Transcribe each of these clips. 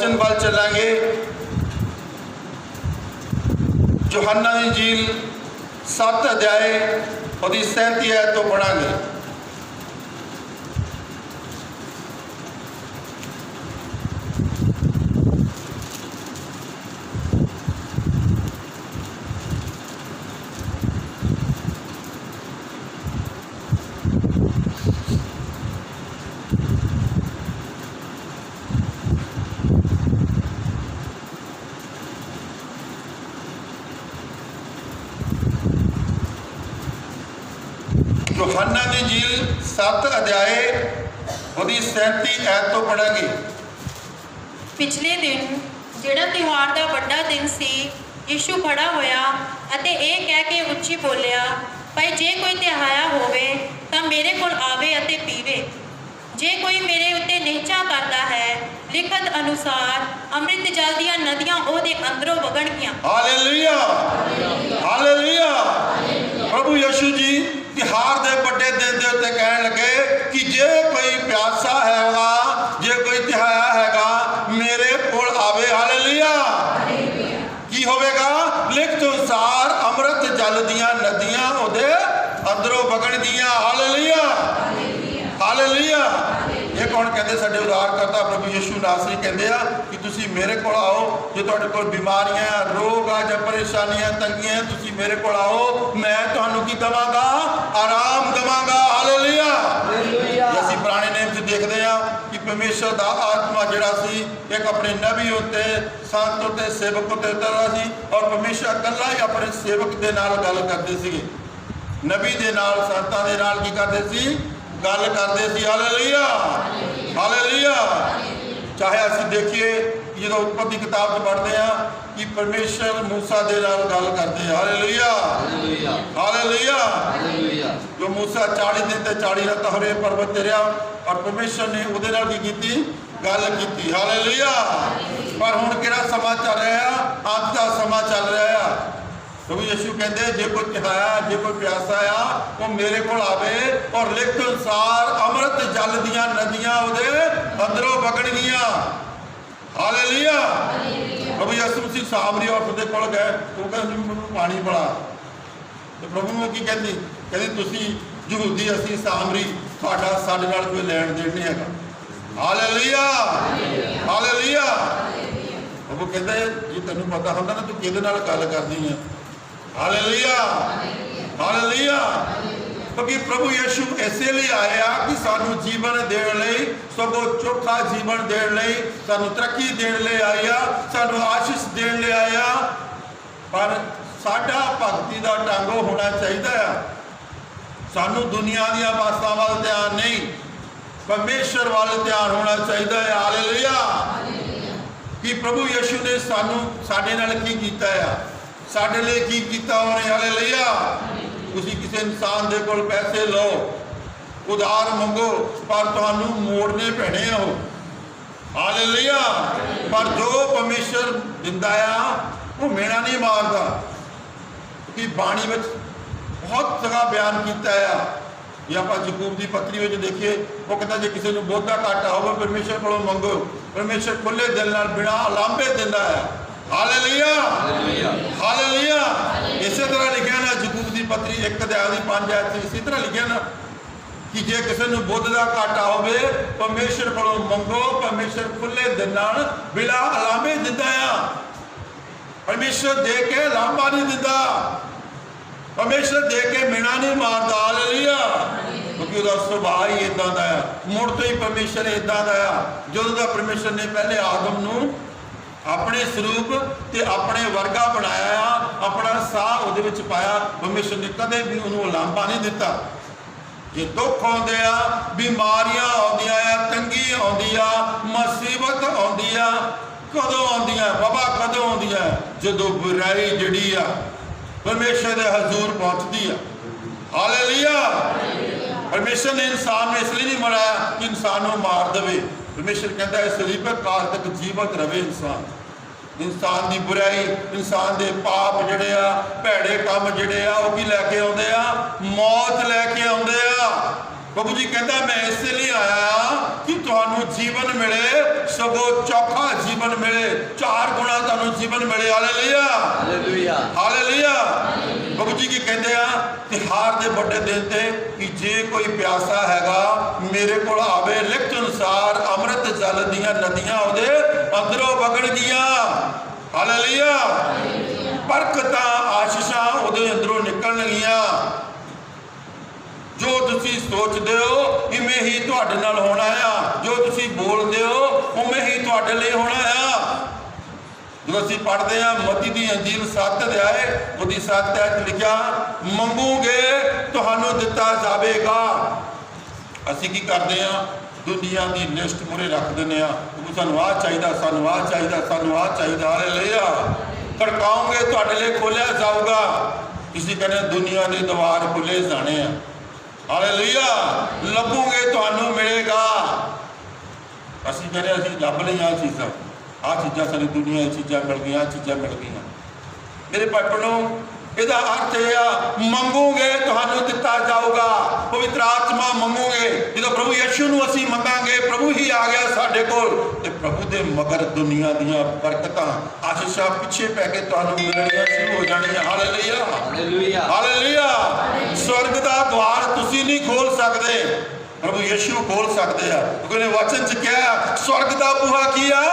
वचन वाल चलांगे। यूहन्ना दी इंजील 7 अध्याय और 37 आयत तो पढ़ांगे। यूहन्ना दी इंजील 7 अध्याय और 37 आयत तो पढ़ांगे। पिछले दिन जिहड़ा त्योहार का बड़ा दिन सी, यीशु खड़ा होया अते यह कह के उच्ची बोलिया, भाई जे कोई तिहाया होवे तां मेरे कोल आवे अते पीवे। जे कोई मेरे उत्ते निहचा करता है, लिखत अनुसार अमृत जल दियां नदियां ओहदे अंदरों वगणगियां। Hallelujah, hallelujah. प्रभु यीशु जी तिहार दे बड़े दिन दे उत्ते कहन लगे कि जे कोई प्यासा हैगा, जे कोई तिहाया हैगा, मेरे कोल आवे। हालेलुया। की होवेगा? लिखत अनुसार अमृत जल दियां नदियां ओहदे अंदरों वगणगियां। Hallelujah, hallelujah. ये कौन कहते? साडे उद्धारकर्ता प्रभु यीशु नासरी कहते हैं कि तुसी मेरे को आओ, जो तुहाडे कोल बीमारियां, रोग आ जां परेशानियां, तंगियां, तुसी मेरे को आओ, मैं तुहानू की दवांगा? आराम दवांगा। हालेलुया। असीं पुराने नेम च देखते हैं कि परमेश्वर दा आत्मा जिहड़ा सी एक अपने नबी उत्ते, संत उत्ते, सेवक उत्ते उतरदा सी और परमेश्वर कल्ला ही अपने सेवक दे नाल गल करदे सीगे। नबी दे नाल, संतां दे नाल की करदे सी? गल करते सी। Hallelujah, hallelujah. चाहे असीं देखिए जो उत्पत्ति किताब च पढ़ते हैं कि परमेश्वर मूसा दे नाल गल करते हैं। Hallelujah, hallelujah. जो मूसा 40 दिन ते 40 रात हरे पर्वत ते रहा और परमेश्वर ने उहदे नाल की कीती? गल कीती। हालेलुया। पर हुण किहड़ा समा चल रहा? अंत दा समा चल रहा। प्रभु यीशु कहते जे कोई तिहाया, जे कोई प्यासा आ, वो मेरे को आवे और लिखत अनुसार अमृत जल दियां नदियां उहदे अंदरों वगणगियां। हालेलुया। प्रभु यीशु मसीह सामरी औरत दे कोल गए, वो कहंदी मैनूं पानी पिला। तो प्रभु ने की कहंदी? कहंदी तुसीं यहूदी, असीं सामरी, तुहाडा साडे नाल कोई लैण देण नहीं हैगा। Hallelujah, hallelujah. प्रभु कहंदे जे तैनूं पता हुंदा ना तूं किहदे नाल गल करदी है। Hallelujah, hallelujah. क्योंकि प्रभु यीशु ऐसे लिए आया कि सानू जीवन देण लई, सगों चोखा जीवन देण लई, सानू तरक्की देण लई आया, सानू आशीष देण लई आया। पर साडा भगती दा ढंग होना चाहिए। सानू दुनिया दी आसां वाल ध्यान नहीं, परमेश्वर वाल ध्यान होना चाहिए। हालेलुया। कि प्रभु यीशु ने सानू साडे नाल की कीता है, साडे लिए की कीता उन्हें। हालेलुया। तुसीं किसी इंसान दे कोल पैसे लो, उधार मंगो, पर तुहानू मोड़ने पैणे हो। हालेलुया। पर जो परमेश्वर दिंदा आ वो मेणा नहीं मारदा। कि बाणी में बहुत जगह बयान किया है। या आप यकूब की पत्री में देखिए, वो कहता जो किसी को बहुत घाटा हो परमेश्वर को मंगो, परमेश्वर खुले दिल नाल बिना अलांभे दिंदा है। Hallelujah, hallelujah. इस तरह लिखा ना यकूब की पत्री 1 अध्याय 5 आयत इसी तरह लिखा ना कि जे किसी को बुद्ध का घाटा हो परमेश्वर को मंगो, परमेश्वर खुले दिल नाल बिना अलांभे दिंदा है। परमेश्वर दे के लांभा नहीं दिंदा, परमेश्वर दे के मीणा नहीं मारता। हालेलुया। क्योंकि उसका सुभाव ही इदा का है, मुड़ तो ही परमेश्वर इदा का है। जो परमेश्वर ने पहले आदम नूं अपने स्वरूप ते अपने वर्गा बनाया, अपना साह उहदे विच पाया, परमेश्वर ने कदे भी उन्होंने लांभा नहीं दिता। जे दुख आउंदे आ, बीमारियां आउंदियां आ, तंगी आउंदी आ, मुसीबत आउंदी आ, कदों आउंदियां बाबा? कदों आउंदियां? जदों बुराई जिहड़ी आ परमेश्वर के हजूर पहुंचती है। हालेलुया। परमेश्वर ने इंसान में इसलिए नहीं बनाया कि इंसान को मार दे। परमेश्वर कहता है सलीबक काल तक जीवत रहे इंसान। इंसान की बुराई, इंसान के पाप जिहड़े आ, भैड़े काम जिहड़े आ, वो की लैके आउंदे आ? मौत लैके आउंदे आ। प्रभु जी कहता मैं इसलिए आया कि तुहानू जीवन मिले, सगो चौखा जीवन मिले, 4 गुणा तुहानू जीवन मिले। Hallelujah hallelujah hallelujah. प्रभु जी की कहते हैं तिहार दे बड़े दिन ते कि जे कोई प्यासा हैगा मेरे को आवे, लिखत अनुसार अमृत जल दियां नदियां उहदे अंदरों वगण गियां। हालेलुया। बरकतां आशीषां उहदे अंदरों निकलन गियां। जो तुसी सोचते हो इवें ही तुहाडे नाल होना आ, जो तुसी बोलते हो उवें ही तुहाडे लिए होना आ। जो असीं पढ़ते हैं मत्ती दी अंजील 7 अध्याय उसदी 7 अध्याय लिखा मंगोगे तुहानू दिता जावेगा। असीं की करते हैं दुनिया की लिस्ट मुरे रख देने सानू आ चाहिए, सानू आ चाहिए, सानू आ चाहिए। हालेलुया। खड़काओगे तुहाडे लिए खोलिया जाऊगा। किसी कहने दुनिया के द्वार खुले जाने हैं। हालेलुया। लभोगे तुहानू मिलेगा। असीं कहने असीं लभ लईआं चीज़ां सारी दुनिया की चीज़ां मिल गई, चीज़ां मिल गई। मेरे भाइयों ਇਹਦਾ अर्थ यह आ मंगोगे तुहानू दिता जाऊगा। पवित्र आत्मा मंगोगे। जो प्रभु यीशु नू असीं मंगांगे प्रभु ही आ गया साडे कोल ते प्रभु दे मगर दुनिया दियां बरकतां आशीषां पिछे पै के तुहानू मिलणियां शुरू हो जाणियां। Hallelujah hallelujah hallelujah. स्वर्ग दा द्वार तुसीं नहीं खोल सकदे, प्रभु यीशु खोल सकते हैं। क्योंकि वचन च क्या स्वर्ग दा बूहा की आ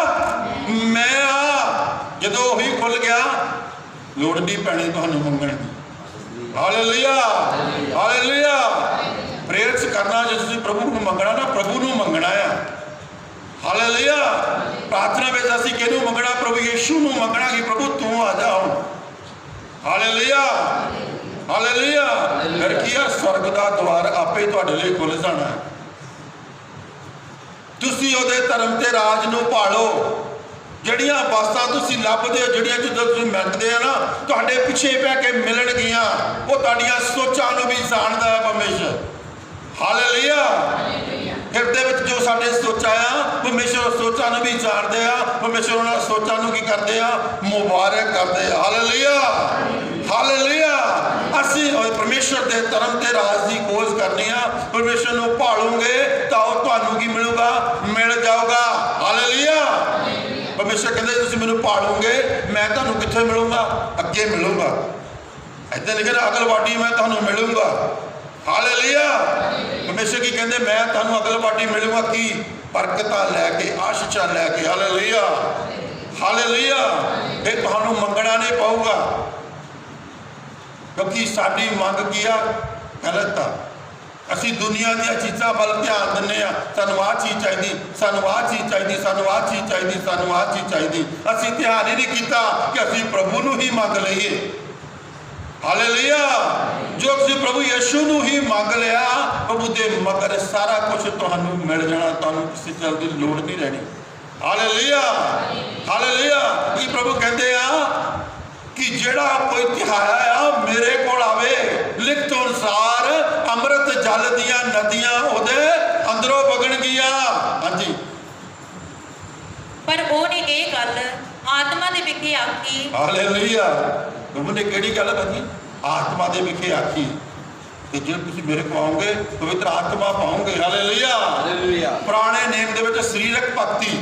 मैं आ। जदों ही खुल गया लोड़ नहीं पैनी तुहानू मंगण दी। Hallelujah hallelujah. प्रेयर करना जो तुसीं प्रभु नू मंगना ना प्रभु नू मंगना है। हालेलुया। प्रार्थना में असीं किहनू मंगना प्रभु यीशु नू मंगना कि प्रभु तू आ जा हुण। Hallelujah hallelujah. फिर की है स्वर्ग का द्वार आपे तुहाडे लिए खुल जाना है। तुसीं उहदे धर्म ते राज नू भालो। ਜਿਹੜੀਆਂ ਬਾਸਾਂ ਤੁਸੀਂ ਲੱਭਦੇ ਹੋ, ਜਿਹੜੀਆਂ ਚੀਜ਼ਾਂ ਤੁਸੀਂ ਮੰਗਦੇ ਆ ਨਾ ਤੁਹਾਡੇ ਪਿੱਛੇ ਪੈ ਕੇ ਮਿਲਣਗੀਆਂ। ਉਹ ਤੁਹਾਡੀਆਂ ਸੋਚਾਂ ਨੂੰ ਵੀ ਜਾਣਦਾ ਹੈ ਪਰਮੇਸ਼ਰ। ਹਾਲੇਲੂਇਆ। ਹਿਰਦੇ ਵਿੱਚ ਜੋ ਸਾਡੇ ਸੋਚਾਂ ਆ ਪਰਮੇਸ਼ਰ ਸੋਚਾਂ ਨੂੰ ਵੀ ਜਾਣਦੇ ਆ। ਪਰਮੇਸ਼ਰ ਉਹਨਾਂ ਸੋਚਾਂ ਨੂੰ ਕੀ ਕਰਦੇ ਆ ਮੁਬਾਰਕ ਕਰਦੇ ਆ। Hallelujah hallelujah. ਅਸੀਂ ਪਰਮੇਸ਼ਰ ਦੇ ਧਰਮ ਤੇ ਰਾਜ ਦੀ ਖੋਜ ਕਰਨੀ ਆ। ਪਰਮੇਸ਼ਰ ਨੂੰ ਭਾਲੋਗੇ ਤਾਂ ਉਹ ਤੁਹਾਨੂੰ ਕੀ ਮਿਲੂਗਾ ਮਿਲ ਜਾਊਗਾ। ਹਾਲੇਲੂਇਆ। परमेश्वर कहते तुसीं मैनूं भालोगे मैं तुहानूं कित्थे मिलूंगा अगे मिलूंगा। इत्थे लिखे अगलवाड़ी मैं तुहानूं मिलूंगा। हालेलुया। परमेश्वर की कहते मैं तुहानूं अगलवाड़ी मिलूंगा की बरकतां लैके आशीषां लैके। Hallelujah hallelujah. ये तुहानूं मंगना नहीं पऊगा क्योंकि साडी मंग की आ गलत आ। असी दुनिया दी चीज़ां वल ध्यान दिंदे आ। सानूं आ चीज़ चाहिए, सानूं आ चीज़ चाहिए, सानूं आ चीज़ चाहिए, सानूं आ चीज़ चाहिए। असी ध्यान ही नहीं किया कि असी प्रभु नूं ही मंग लईए। हालेलुया। जो असी प्रभु यीशु नूं ही मंग लिया प्रभु दे मगर सारा कुछ तुहानूं मिल जाना। तुहानूं किसी चीज़ की लोड़ नहीं रहनी। Hallelujah hallelujah. कि प्रभु कहते आ कि जेड़ा कोई तिहाया आ मेरे को आवे, लिखत अनुसार अमृत जल दियां नदियां उहदे अंदरों वगण गियां। हाँ जी। पर ਉਹਨੇ ਇਹ ਗੱਲ ਆਤਮਾ ਦੇ ਵਿਖੇ ਆਖੀ। ਹਾਲੇਲੂਇਆ। प्रभु ने ਕਿਹੜੀ ਗੱਲ ਕਹੀ आत्मा ਦੇ ਵਿਖੇ ਆਖੀ। ਤੇ ਜੇ ਤੁਸੀਂ ਮੇਰੇ ਕੋ ਆਓਗੇ ਪਵਿੱਤਰ ਆਤਮਾ ਪਾਓਗੇ। Hallelujah hallelujah. ਪੁਰਾਣੇ ਨੇਮ ਦੇ ਵਿੱਚ ਸਰੀਰਕ ਭਗਤੀ,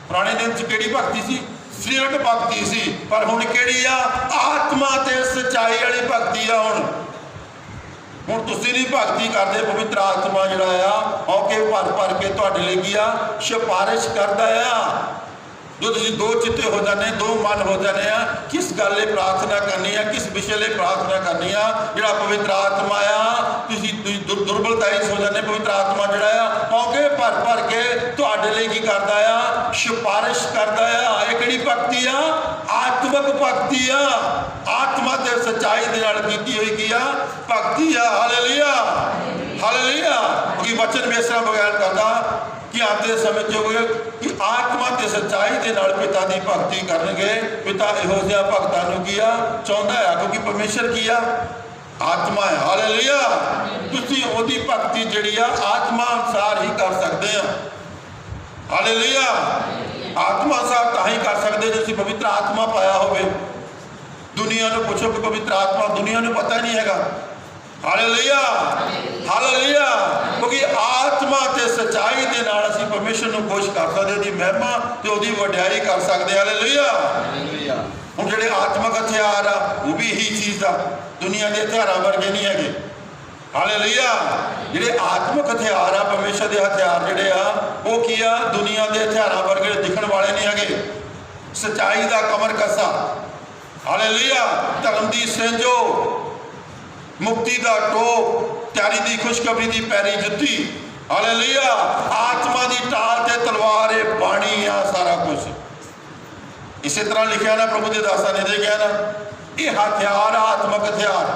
ਪੁਰਾਣੇ ਨੇਮ 'ਚ ਕਿਹੜੀ ਭਗਤੀ ਸੀ ਸਰੀਰਕ ਭਗਤੀ ਸੀ। ਪਰ ਹੁਣ ਕਿਹੜੀ ਆ ਆਤਮਾ ਤੇ ਸੱਚਾਈ ਵਾਲੀ ਭਗਤੀ ਆ। ਹੁਣ ਤੁਸੀਂ ਨਹੀਂ ਭਗਤੀ ਕਰਦੇ ਪਵਿੱਤਰ ਆਤਮਾ ਜਿਹੜਾ ਆ ਹੌਕੇ ਭਰ ਭਰ ਕੇ ਤੁਹਾਡੇ ਲਈ ਕੀ ਆ ਸਿਫਾਰਿਸ਼ ਕਰਦਾ ਆ। जो तुसीं दो चित्ते हो जाने दो मन हो जाने किस गल लिए प्रार्थना करनी है किस विषय लिए प्रार्थना करनी है। जिहड़ा पवित्र आत्मा आ तुसीं दुर्बलता हो जाने पवित्र आत्मा जिहड़ा आ मौके भर भर के तुहाडे लिए की करदा आ सिफारिश करदा आ। ये किहड़ी भगती आ आत्मक भगती आ। आत्मा ते सच्चाई दे नाल कीती होई की आ भगती आ। Hallelujah hallelujah. क्योंकि वचन में इस तरह बयान करदा कि आते समय जो कि आत्मा ते सच्चाई के नाल पिता की भगती करनगे। पिता इहो जिहा भगतां नूं की आ चाहुंदा है क्योंकि परमेश्वर की आ आत्मा है। हालेलुया। तुसीं ओहदी भगती जिहड़ी आ आत्मा अनुसार ही कर सकदे आ। हालेलुया। आत्मा अनुसार तां ही कर सकदे जे तुसीं पवित्र आत्मा पाया होवे। दुनिया नूं पुछो कि पवित्र आत्मा दुनिया नूं पता ही नहीं हैगा। Hallelujah, hallelujah. ਕਿਉਂਕਿ ਆਤਮਾ ਤੇ ਸੱਚਾਈ ਦੇ ਨਾਲ ਅਸੀਂ ਪਰਮੇਸ਼ਰ ਨੂੰ ਖੁਸ਼ ਕਰ ਸਕਦੇ, ਉਹਦੀ ਮਹਿਮਾ ਤੇ ਉਹਦੀ ਵਡਿਆਈ ਕਰ ਸਕਦੇ। ਹਾਲੇਲੂਇਆ। ਹੁਣ ਜਿਹੜੇ ਆਤਮਕ ਹਥਿਆਰ ਆ ਉਹ ਵੀ ਇਹੀ ਚੀਜ਼ ਆ, ਦੁਨੀਆ ਦੇ ਹਥਿਆਰਾਂ ਵਰਗੇ ਨਹੀਂ ਹੈਗੇ। ਹਾਲੇਲੂਇਆ। ਜਿਹੜੇ ਆਤਮਕ ਹਥਿਆਰ ਆ, ਪਰਮੇਸ਼ਰ ਦੇ ਹਥਿਆਰ ਜਿਹੜੇ ਆ, ਉਹ ਕੀ ਆ? ਦੁਨੀਆ ਦੇ ਹਥਿਆਰਾਂ ਵਰਗੇ ਦਿਖਣ ਵਾਲੇ ਨਹੀਂ ਹੈਗੇ। ਸੱਚਾਈ ਦਾ ਕਮਰ ਕੱਸਾ, ਹਾਲੇਲੂਇਆ, ਧਰਮ ਦੀ ਸਿੰਜੋ, ਮੁਕਤੀ ਦਾ ਟੋਪ, ਤਿਆਰੀ ਦੀ ਖੁਸ਼ਖਬਰੀ ਦੀ ਪੈਰੀ ਜੁੱਤੀ, ਹਾਲੇਲੂਇਆ, ਆਤਮਾ ਦੀ ਢਾਲ ਤੇ ਤਲਵਾਰ, ਇਹ ਬਾਣੀ ਆ ਸਾਰਾ ਕੁਝ। ਇਸੇ ਤਰ੍ਹਾਂ ਲਿਖਿਆ ਨਾ, ਪ੍ਰਭੂ ਦੇ ਦਾਸਾਂ ਨੇ ਕਿਹਾ ਨਾ, ਇਹ ਹਥਿਆਰ ਆਤਮਕ ਹਥਿਆਰ।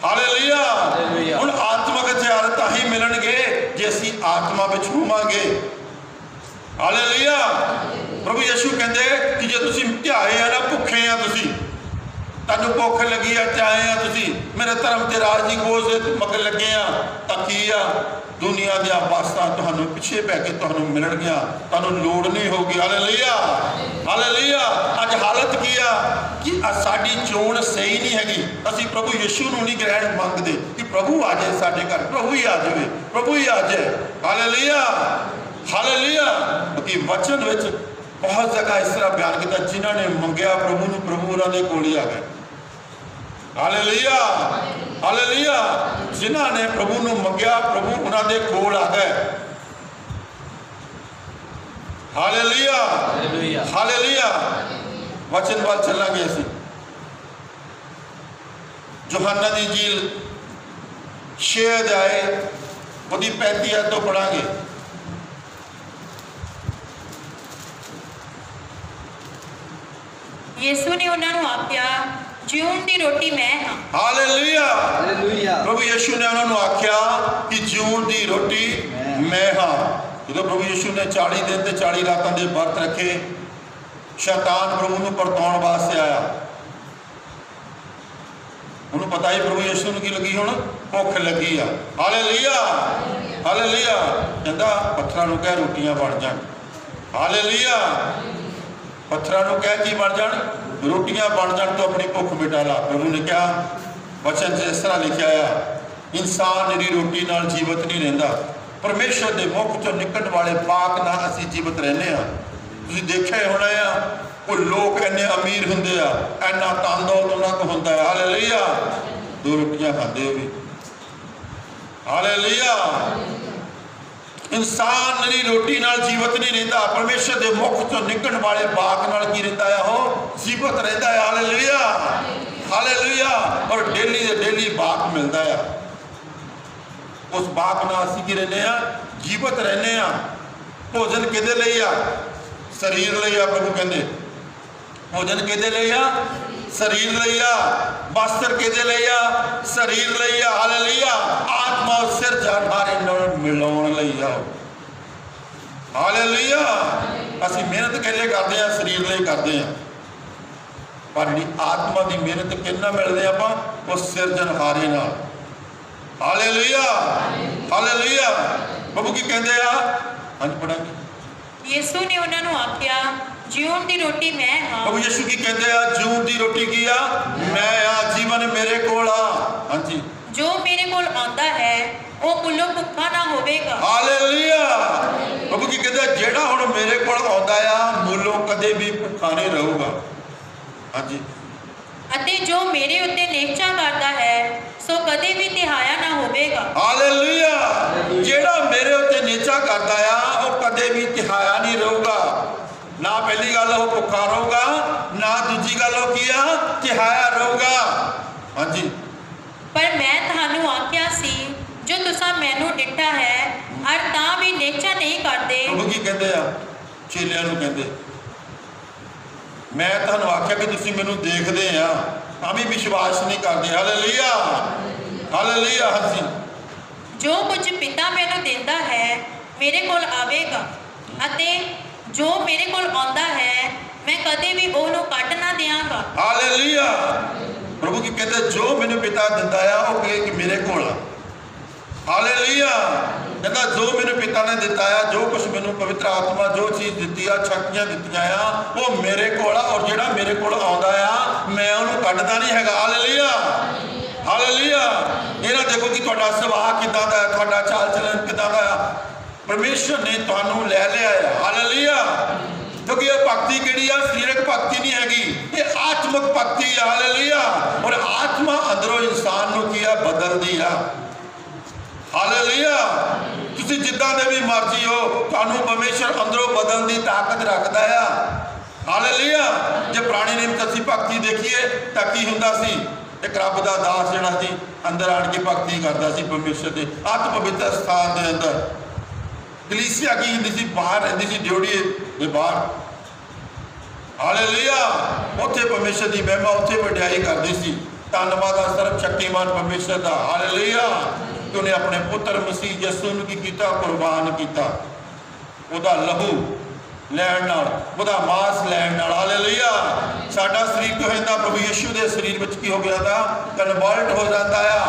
ਹਾਲੇਲੂਇਆ। ਹੁਣ ਆਤਮਕ ਹਥਿਆਰ ਤਾਂ ਹੀ ਮਿਲਣਗੇ ਜੇ ਅਸੀਂ ਆਤਮਾ ਵਿੱਚ ਹੋਵਾਂਗੇ। ਹਾਲੇਲੂਇਆ। ਪ੍ਰਭੂ ਯਿਸੂ ਕਹਿੰਦੇ ਕਿ ਜੇ ਤੁਸੀਂ ਧਿਆਏ ਆ ਨਾ, ਭੁੱਖੇ ਆ ਤੁਸੀਂ, ਤੁਹਾਨੂੰ ਭੁੱਖ ਲੱਗੀ ਆ, ਚਾਹੇ ਆ ਤੁਸੀਂ ਮੇਰੇ ਧਰਮ ਤੇ ਰਾਜ ਦੀ ਖੋਜ ਦੇ ਮਗਰ ਲੱਗੇ ਆ, ਤਾਂ ਕੀ ਆ? ਦੁਨੀਆ ਦੀਆਂ ਵਸਤਾਂ ਤੁਹਾਨੂੰ ਪਿੱਛੇ ਪੈ ਕੇ ਤੁਹਾਨੂੰ ਮਿਲਣਗੀਆਂ, ਤੁਹਾਨੂੰ ਲੋੜ ਨਹੀਂ ਹੋਊਗੀ। Hallelujah, hallelujah. ਅੱਜ ਹਾਲਤ ਕੀ ਆ ਕਿ ਸਾਡੀ ਚੋਣ ਸਹੀ ਨਹੀਂ ਹੈਗੀ। ਅਸੀਂ ਪ੍ਰਭੂ ਯਿਸੂ ਨੂੰ ਨਹੀਂ ਗ੍ਰਹਿਣ ਮੰਗਦੇ ਕਿ ਪ੍ਰਭੂ ਆ ਜਾਏ ਸਾਡੇ ਘਰ, ਪ੍ਰਭੂ ਹੀ ਆ ਜਾਵੇ, ਪ੍ਰਭੂ ਹੀ ਆ ਜਾਏ। Hallelujah, hallelujah. ਕਿਉਂਕਿ ਵਚਨ ਵਿੱਚ ਬਹੁਤ ਜਗ੍ਹਾ ਇਸ ਤਰ੍ਹਾਂ ਬਿਆਨ ਕੀਤਾ, ਜਿਨ੍ਹਾਂ ਨੇ ਮੰਗਿਆ ਪ੍ਰਭੂ ਨੂੰ, ਪ੍ਰਭੂ ਉਹਨਾਂ ਦੇ ਕੋਲ ਹੀ ਆ ਗਏ। Hallelujah, hallelujah. ਜਿਨ੍ਹਾਂ ਨੇ ਪ੍ਰਭੂ ਨੂੰ ਮੰਗਿਆ, ਪ੍ਰਭੂ ਉਹਨਾਂ ਦੇ ਕੋਲ ਆ ਗਏ। Hallelujah, hallelujah. ਵਚਨ ਵੱਲ ਚੱਲਾਂਗੇ ਅਸੀਂ। ਯੋਹੰਨਾ ਦੀ ਇੰਜੀਲ 6 ਅਧਿਆਏ ਉਹਦੀ 35 ਆਇਤ ਤੋਂ ਪੜਾਂਗੇ। ਯਿਸੂ ਨੇ ਉਹਨਾਂ ਨੂੰ ਆਖਿਆ, ਜਿਉਣ ਦੀ ਰੋਟੀ ਮੈਂ ਹਾਂ। Hallelujah, hallelujah. ਪ੍ਰਭੂ ਯਿਸੂ ਨੇ ਉਹਨਾਂ ਨੂੰ ਆਖਿਆ ਕਿ ਜਿਉਣ ਦੀ ਰੋਟੀ ਮੈਂ ਹਾਂ। ਜਦੋਂ ਪ੍ਰਭੂ ਯਿਸੂ ਨੇ 40 ਦਿਨ ਤੇ 40 ਰਾਤਾਂ ਦੇ ਵਰਤ ਰੱਖੇ, ਸ਼ੈਤਾਨ ਪ੍ਰਭੂ ਨੂੰ ਪਰਤਾਉਣ ਵਾਸਤੇ ਆਇਆ। ਉਹਨੂੰ ਪਤਾ ਹੀ ਪ੍ਰਭੂ ਯਿਸੂ ਨੂੰ ਕੀ ਲੱਗੀ, ਹੁਣ ਭੁੱਖ ਲੱਗੀ ਆ। Hallelujah, hallelujah. ਕਹਿੰਦਾ ਪੱਥਰਾਂ ਨੂੰ ਕਹਿ ਰੋਟੀਆਂ ਬਣ ਜਾਣ। ਹਾਲੇਲੂਇਆ। ਪੱਥਰਾਂ ਨੂੰ ਕਹਿ ਕੀ ਬਣ ਜਾਣ? ਰੋਟੀਆਂ ਬਣ ਜਾਣ, ਤੋਂ ਆਪਣੀ ਭੁੱਖ ਮਿਟਾ ਲਾ। ਪ੍ਰਭੂ ਨੇ ਕਿਹਾ, ਵਚਨ 'ਚ ਇਸ ਤਰ੍ਹਾਂ ਲਿਖਿਆ ਆ, ਇਨਸਾਨ ਨਿਰੀ ਰੋਟੀ ਨਾਲ ਜੀਵਤ ਨਹੀਂ ਰਹਿੰਦਾ, ਪਰਮੇਸ਼ਰ ਦੇ ਮੁਖ 'ਚੋਂ ਨਿਕਲਣ ਵਾਲੇ ਵਾਕ ਨਾਲ ਅਸੀਂ ਜੀਵਤ ਰਹਿੰਦੇ ਹਾਂ। ਤੁਸੀਂ ਦੇਖਿਆ ਹੋਣਾ ਆ, ਉਹ ਲੋਕ ਇੰਨੇ ਅਮੀਰ ਹੁੰਦੇ ਆ, ਇੰਨਾ ਧਨ ਦੌਲਤ ਉਹਨਾਂ ਕੋਲ ਹੁੰਦਾ ਹੈ। ਹਾਲੇਲੂਇਆ। 2 ਰੋਟੀਆਂ ਖਾਂਦੇ ਹੋ ਵੀ। ਹਾਲੇਲੂਇਆ। ਇਨਸਾਨ ਨਿਰੀ ਰੋਟੀ ਨਾਲ ਜੀਵਤ ਨਹੀਂ ਰਹਿੰਦਾ, ਪਰਮੇਸ਼ਰ ਦੇ ਮੁਖ ਤੋਂ ਨਿਕਲਣ ਵਾਲੇ ਵਾਕ ਨਾਲ ਕੀ ਰਹਿੰਦਾ ਆ? ਉਹ ਜੀਵਤ ਰਹਿੰਦਾ ਹੈ। Hallelujah, hallelujah. ਔਰ ਡੇਲੀ ਦੇ ਡੇਲੀ ਵਾਕ ਮਿਲਦਾ ਆ। ਉਸ ਵਾਕ ਨਾਲ ਅਸੀਂ ਕੀ ਰਹਿੰਦੇ ਆ? ਜੀਵਤ ਰਹਿੰਦੇ ਆ। ਭੋਜਨ ਕਿਹਦੇ ਲਈ ਆ? ਸਰੀਰ ਲਈ ਆ। ਪ੍ਰਭੂ ਕਹਿੰਦੇ ਭੋਜਨ ਕਿਹਦੇ ਲਈ ਆ? ਸਰੀਰ ਲਈ ਆ। ਵਸਤਰ ਕਿਹਦੇ ਲਈ ਆ? ਸਰੀਰ ਲਈ ਆ। ਹਾਲੇਲੂਇਆ। ਆਤਮਾ ਸਿਰ ਜਾਣਾਰੇ ਨਾਲ ਮਿਲਾਉਣ ਲਈ ਆ। ਹਾਲੇਲੂਇਆ। ਅਸੀਂ ਮਿਹਨਤ ਕਿਹਦੇ ਕਰਦੇ ਆ? ਸਰੀਰ ਲਈ ਕਰਦੇ ਆ। ਪਰ ਜਿਹੜੀ ਆਤਮਾ ਦੀ ਮਿਹਨਤ ਕਿੰਨਾ ਮਿਲਦੇ ਆਪਾਂ? ਉਹ ਸਿਰਜਣਹਾਰੇ ਨਾਲ। Hallelujah, hallelujah. ਪ੍ਰਭੂ ਕੀ ਕਹਿੰਦੇ ਆ? ਹਾਂਜੀ ਪੜਾਂਗੇ। ਯਿਸੂ ਨੇ ਉਹਨਾਂ ਨੂੰ ਆਖਿਆ, ਜਿਉਣ ਦੀ ਰੋਟੀ ਮੈਂ ਹਾਂ। ਪ੍ਰਭੂ ਯਿਸੂ ਕੀ ਕਹਿੰਦੇ ਆ? ਜਿਉਣ ਦੀ ਰੋਟੀ ਕੀ ਆ? ਮੈਂ ਆ। ਜੀਵਨ ਮੇਰੇ ਕੋਲ ਆ। ਹਾਂਜੀ। ਜੋ ਮੇਰੇ ਕੋਲ ਆਉਂਦਾ ਹੈ ਉਹ ਮੁੱਲੋਂ ਭੁੱਖਾ ਨਾ ਹੋਵੇਗਾ। ਹਾਲੇਲੂਇਆ। ਪ੍ਰਭੂ ਕੀ ਕਹਿੰਦੇ? ਜਿਹੜਾ ਹੁਣ ਮੇਰੇ ਕੋਲ ਆਉਂਦਾ ਆ, ਮੁੱਲੋਂ ਕਦੇ ਵੀ ਭੁੱਖਾ ਨਹੀਂ ਰਹੂਗਾ। ਹਾਂਜੀ। ਅਤੇ ਜੋ ਮੇਰੇ ਉੱਤੇ ਨੇਚਾ ਕਰਦਾ ਹੈ ਸੋ ਕਦੇ ਵੀ ਤਿਹਾਇਆ ਨਾ ਹੋਵੇਗਾ। ਹਾਲੇਲੂਇਆ। ਜਿਹੜਾ ਮੇਰੇ ਉੱਤੇ ਨੇਚਾ ਕਰਦਾ ਆ, ਉਹ ਕਦੇ ਵੀ ਤਿਹਾਇਆ ਨਹੀਂ ਰਹੂਗਾ। ਨਾ ਪਹਿਲੀ ਗੱਲ ਉਹ ਭੁੱਖਾ ਰਹੂਗਾ, ਨਾ ਦੂਜੀ ਗੱਲ ਉਹ ਕੀ ਆ? ਤਿਹਾਇਆ ਰਹੂਗਾ। ਹਾਂਜੀ। ਪਰ ਮੈਂ ਤੁਹਾਨੂੰ ਆਖਿਆ ਸੀ, ਜੋ ਤੁਸੀਂ ਮੈਨੂੰ ਡਿੱਠਾ ਹੈ ਅਰ ਤਾਂ ਵੀ ਨੇਚਾ ਨਹੀਂ ਕਰਦੇ। ਪ੍ਰਭੂ ਕੀ ਕਹਿੰਦੇ ਆ? ਚੇਲਿਆਂ ਨੂੰ ਕਹਿੰਦੇ, ਮੈਂ ਤੁਹਾਨੂੰ ਆਖਿਆ ਕਿ ਤੁਸੀਂ ਮੈਨੂੰ ਦੇਖਦੇ ਆ ਤਾਂ ਵੀ ਵਿਸ਼ਵਾਸ ਨਹੀਂ ਕਰਦੇ। Hallelujah, hallelujah. ਹਾਂਜੀ। ਜੋ ਕੁਝ ਪਿਤਾ ਮੈਨੂੰ ਦਿੰਦਾ ਹੈ ਮੇਰੇ ਕੋਲ ਆਵੇਗਾ, ਅਤੇ ਜੋ ਮੇਰੇ ਕੋਲ ਆਉਂਦਾ ਹੈ ਮੈਂ ਕਦੇ ਵੀ ਉਹਨੂੰ ਕੱਢ ਨਾ ਦਿਆਂਗਾ। ਹਾਲੇਲੂਇਆ। ਪ੍ਰਭੂ ਕੀ ਕਹਿੰਦੇ? ਜੋ ਮੈਨੂੰ ਪਿਤਾ ਦਿੰਦਾ ਆ, ਉਹ ਕਹੇ ਕਿ ਮੇਰੇ ਕੋਲ ਆ। ਹਾਲੇਲੂਇਆ। ਕਹਿੰਦਾ ਜੋ ਮੈਨੂੰ ਪਿਤਾ ਨੇ ਦਿੱਤਾ ਆ, ਜੋ ਕੁਝ ਮੈਨੂੰ ਪਵਿੱਤਰ ਆਤਮਾ ਜੋ ਚੀਜ਼ ਦਿੱਤੀ ਆ, ਸ਼ਕਤੀਆਂ ਦਿੱਤੀਆਂ ਆ, ਉਹ ਮੇਰੇ ਕੋਲ ਆ। ਔਰ ਜਿਹੜਾ ਮੇਰੇ ਕੋਲ ਆਉਂਦਾ ਆ, ਮੈਂ ਉਹਨੂੰ ਕੱਢਦਾ ਨਹੀਂ ਹੈਗਾ। Hallelujah, hallelujah. ਇਹ ਨਾ ਦੇਖੋ ਕਿ ਤੁਹਾਡਾ ਸੁਭਾਅ ਕਿੱਦਾਂ ਦਾ ਹੈ, ਤੁਹਾਡਾ ਚਾਲ ਚਲਨ ਕਿੱਦਾਂ ਦਾ ਹੈ। ਪਰਮੇਸ਼ਰ ਨੇ ਤੁਹਾਨੂੰ ਲੈ ਲਿਆ ਹੈ। ਹਾਲੇਲੂਇਆ। ਕਿਉਂਕਿ ਇਹ ਭਗਤੀ ਕਿਹੜੀ ਆ? ਸਰੀਰਕ ਭਗਤੀ ਨਹੀਂ ਹੈਗੀ, ਇਹ ਆਤਮਿਕ ਭਗਤੀ ਆ। ਹਾਲੇਲੂਇਆ। ਔਰ ਆਤਮਾ ਅੰਦਰੋਂ ਇਨਸਾਨ ਨੂੰ ਕੀ ਆ? ਬਦਲਦੀ ਆ। ਹਾਲੇਲੂਇਆ। ਤੁਸੀਂ ਜਿੱਦਾਂ ਦੇ ਵੀ ਮਰਜ਼ੀ ਹੋ, ਤੁਹਾਨੂੰ ਪਰਮੇਸ਼ਰ ਅੰਦਰੋਂ ਬਦਲਣ ਦੀ ਤਾਕਤ ਰੱਖਦਾ ਆ। ਹਾਲੇਲੂਇਆ। ਜੇ ਪੁਰਾਣੇ ਨਿਯਮ 'ਚ ਅਸੀਂ ਭਗਤੀ ਦੇਖੀਏ ਤਾਂ ਕੀ ਹੁੰਦਾ ਸੀ? ਇੱਕ ਰੱਬ ਦਾ ਦਾਸ ਜਿਹੜਾ ਸੀ ਅੰਦਰ ਆਣ ਕੇ ਭਗਤੀ ਕਰਦਾ ਸੀ ਪਰਮੇਸ਼ਰ ਦੇ ਅਤ ਪਵਿੱਤਰ ਸਥਾਨ ਦੇ ਅੰਦਰ। ਕਲੀਸਿਆ ਕੀ ਹੁੰਦੀ ਸੀ? ਬਾਹਰ ਰਹਿੰਦੀ ਸੀ, ਡਿਓੜੀ ਦੇ ਬਾਹਰ। ਹਾਲੇਲੂਇਆ। ਉੱਥੇ ਪਰਮੇਸ਼ਰ ਦੀ ਮਹਿਮਾ, ਉੱਥੇ ਵਡਿਆਈ ਕਰਦੀ ਸੀ। ਧੰਨਵਾਦ ਆ ਸਰਬ ਸ਼ਕਤੀਮਾਨ ਪਰਮੇਸ਼ਰ ਦਾ। ਹਾਲੇਲੂਇਆ। ਕਿ ਉਹਨੇ ਆਪਣੇ ਪੁੱਤਰ ਮਸੀਹ ਯਿਸੂ ਨੂੰ ਕੀ ਕੀਤਾ? ਕੁਰਬਾਨ ਕੀਤਾ। ਉਹਦਾ ਲਹੂ ਲੈਣ ਨਾਲ, ਉਹਦਾ ਮਾਸ ਲੈਣ ਨਾਲ। ਹਾਲੇਲੂਇਆ। ਸਾਡਾ ਸਰੀਰ ਕੀ ਹੋ ਜਾਂਦਾ? ਪ੍ਰਭੂ ਯਿਸੂ ਦੇ ਸਰੀਰ ਵਿੱਚ ਕੀ ਹੋ ਗਿਆ? ਦਾ ਕਨਵਰਟ ਹੋ ਜਾਂਦਾ ਆ,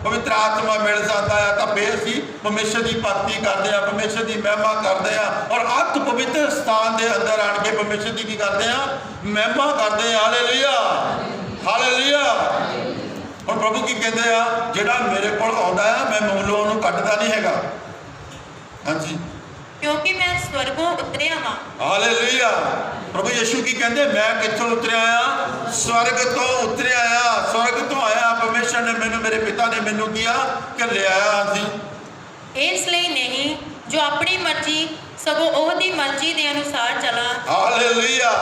ਪਵਿੱਤਰ ਆਤਮਾ ਮਿਲ ਜਾਂਦਾ ਆ। ਤਾਂ ਫੇਰ ਅਸੀਂ ਪਰਮੇਸ਼ਰ ਦੀ ਭਗਤੀ ਕਰਦੇ ਆ, ਪਰਮੇਸ਼ਰ ਦੀ ਮਹਿਮਾ ਕਰਦੇ ਆ, ਔਰ ਅਤ ਪਵਿੱਤਰ ਸਥਾਨ ਦੇ ਅੰਦਰ ਆਣ ਕੇ ਪਰਮੇਸ਼ਰ ਦੀ ਕੀ ਕਰਦੇ ਆ? ਮਹਿਮਾ ਕਰਦੇ ਆ। ਹਾਲੇਲੂਇਆ। ਹਾਲੇਲੂਇਆ। ਹੁਣ ਪ੍ਰਭੂ ਕੀ ਕਹਿੰਦੇ ਆ? ਜਿਹੜਾ ਮੇਰੇ ਕੋਲ ਆਉਂਦਾ ਆ, ਮੈਂ ਮੂਲੋਂ ਉਹਨੂੰ ਕੱਢਦਾ ਨਹੀਂ ਹੈਗਾ। ਹਾਂਜੀ, ਕਿਉਂਕਿ ਮੈਂ ਸਵਰਗੋਂ ਉਤਰਿਆ ਹਾਂ। ਹਾਲੇਲੂਇਆ। ਪ੍ਰਭੂ ਯਿਸੂ ਕੀ ਕਹਿੰਦੇ? ਮੈਂ ਕਿੱਥੋਂ ਉਤਰਿਆ ਆ? ਸਵਰਗ ਤੋਂ ਉਤਰਿਆ ਆ, ਸਵਰਗ ਤੋਂ ਆਇਆ। ਪਰਮੇਸ਼ਰ ਨੇ ਮੈਨੂੰ, ਮੇਰੇ ਪਿਤਾ ਨੇ ਮੈਨੂੰ ਕੀਆ ਕਿ ਲਿਆਇਆ ਸੀ। ਇਸ ਲਈ ਨਹੀਂ ਜੋ ਆਪਣੀ ਮਰਜ਼ੀ, ਸਗੋਂ ਉਹਦੀ ਮਰਜ਼ੀ ਦੇ ਅਨੁਸਾਰ ਚਲਾ। ਹਾਲੇਲੂਇਆ।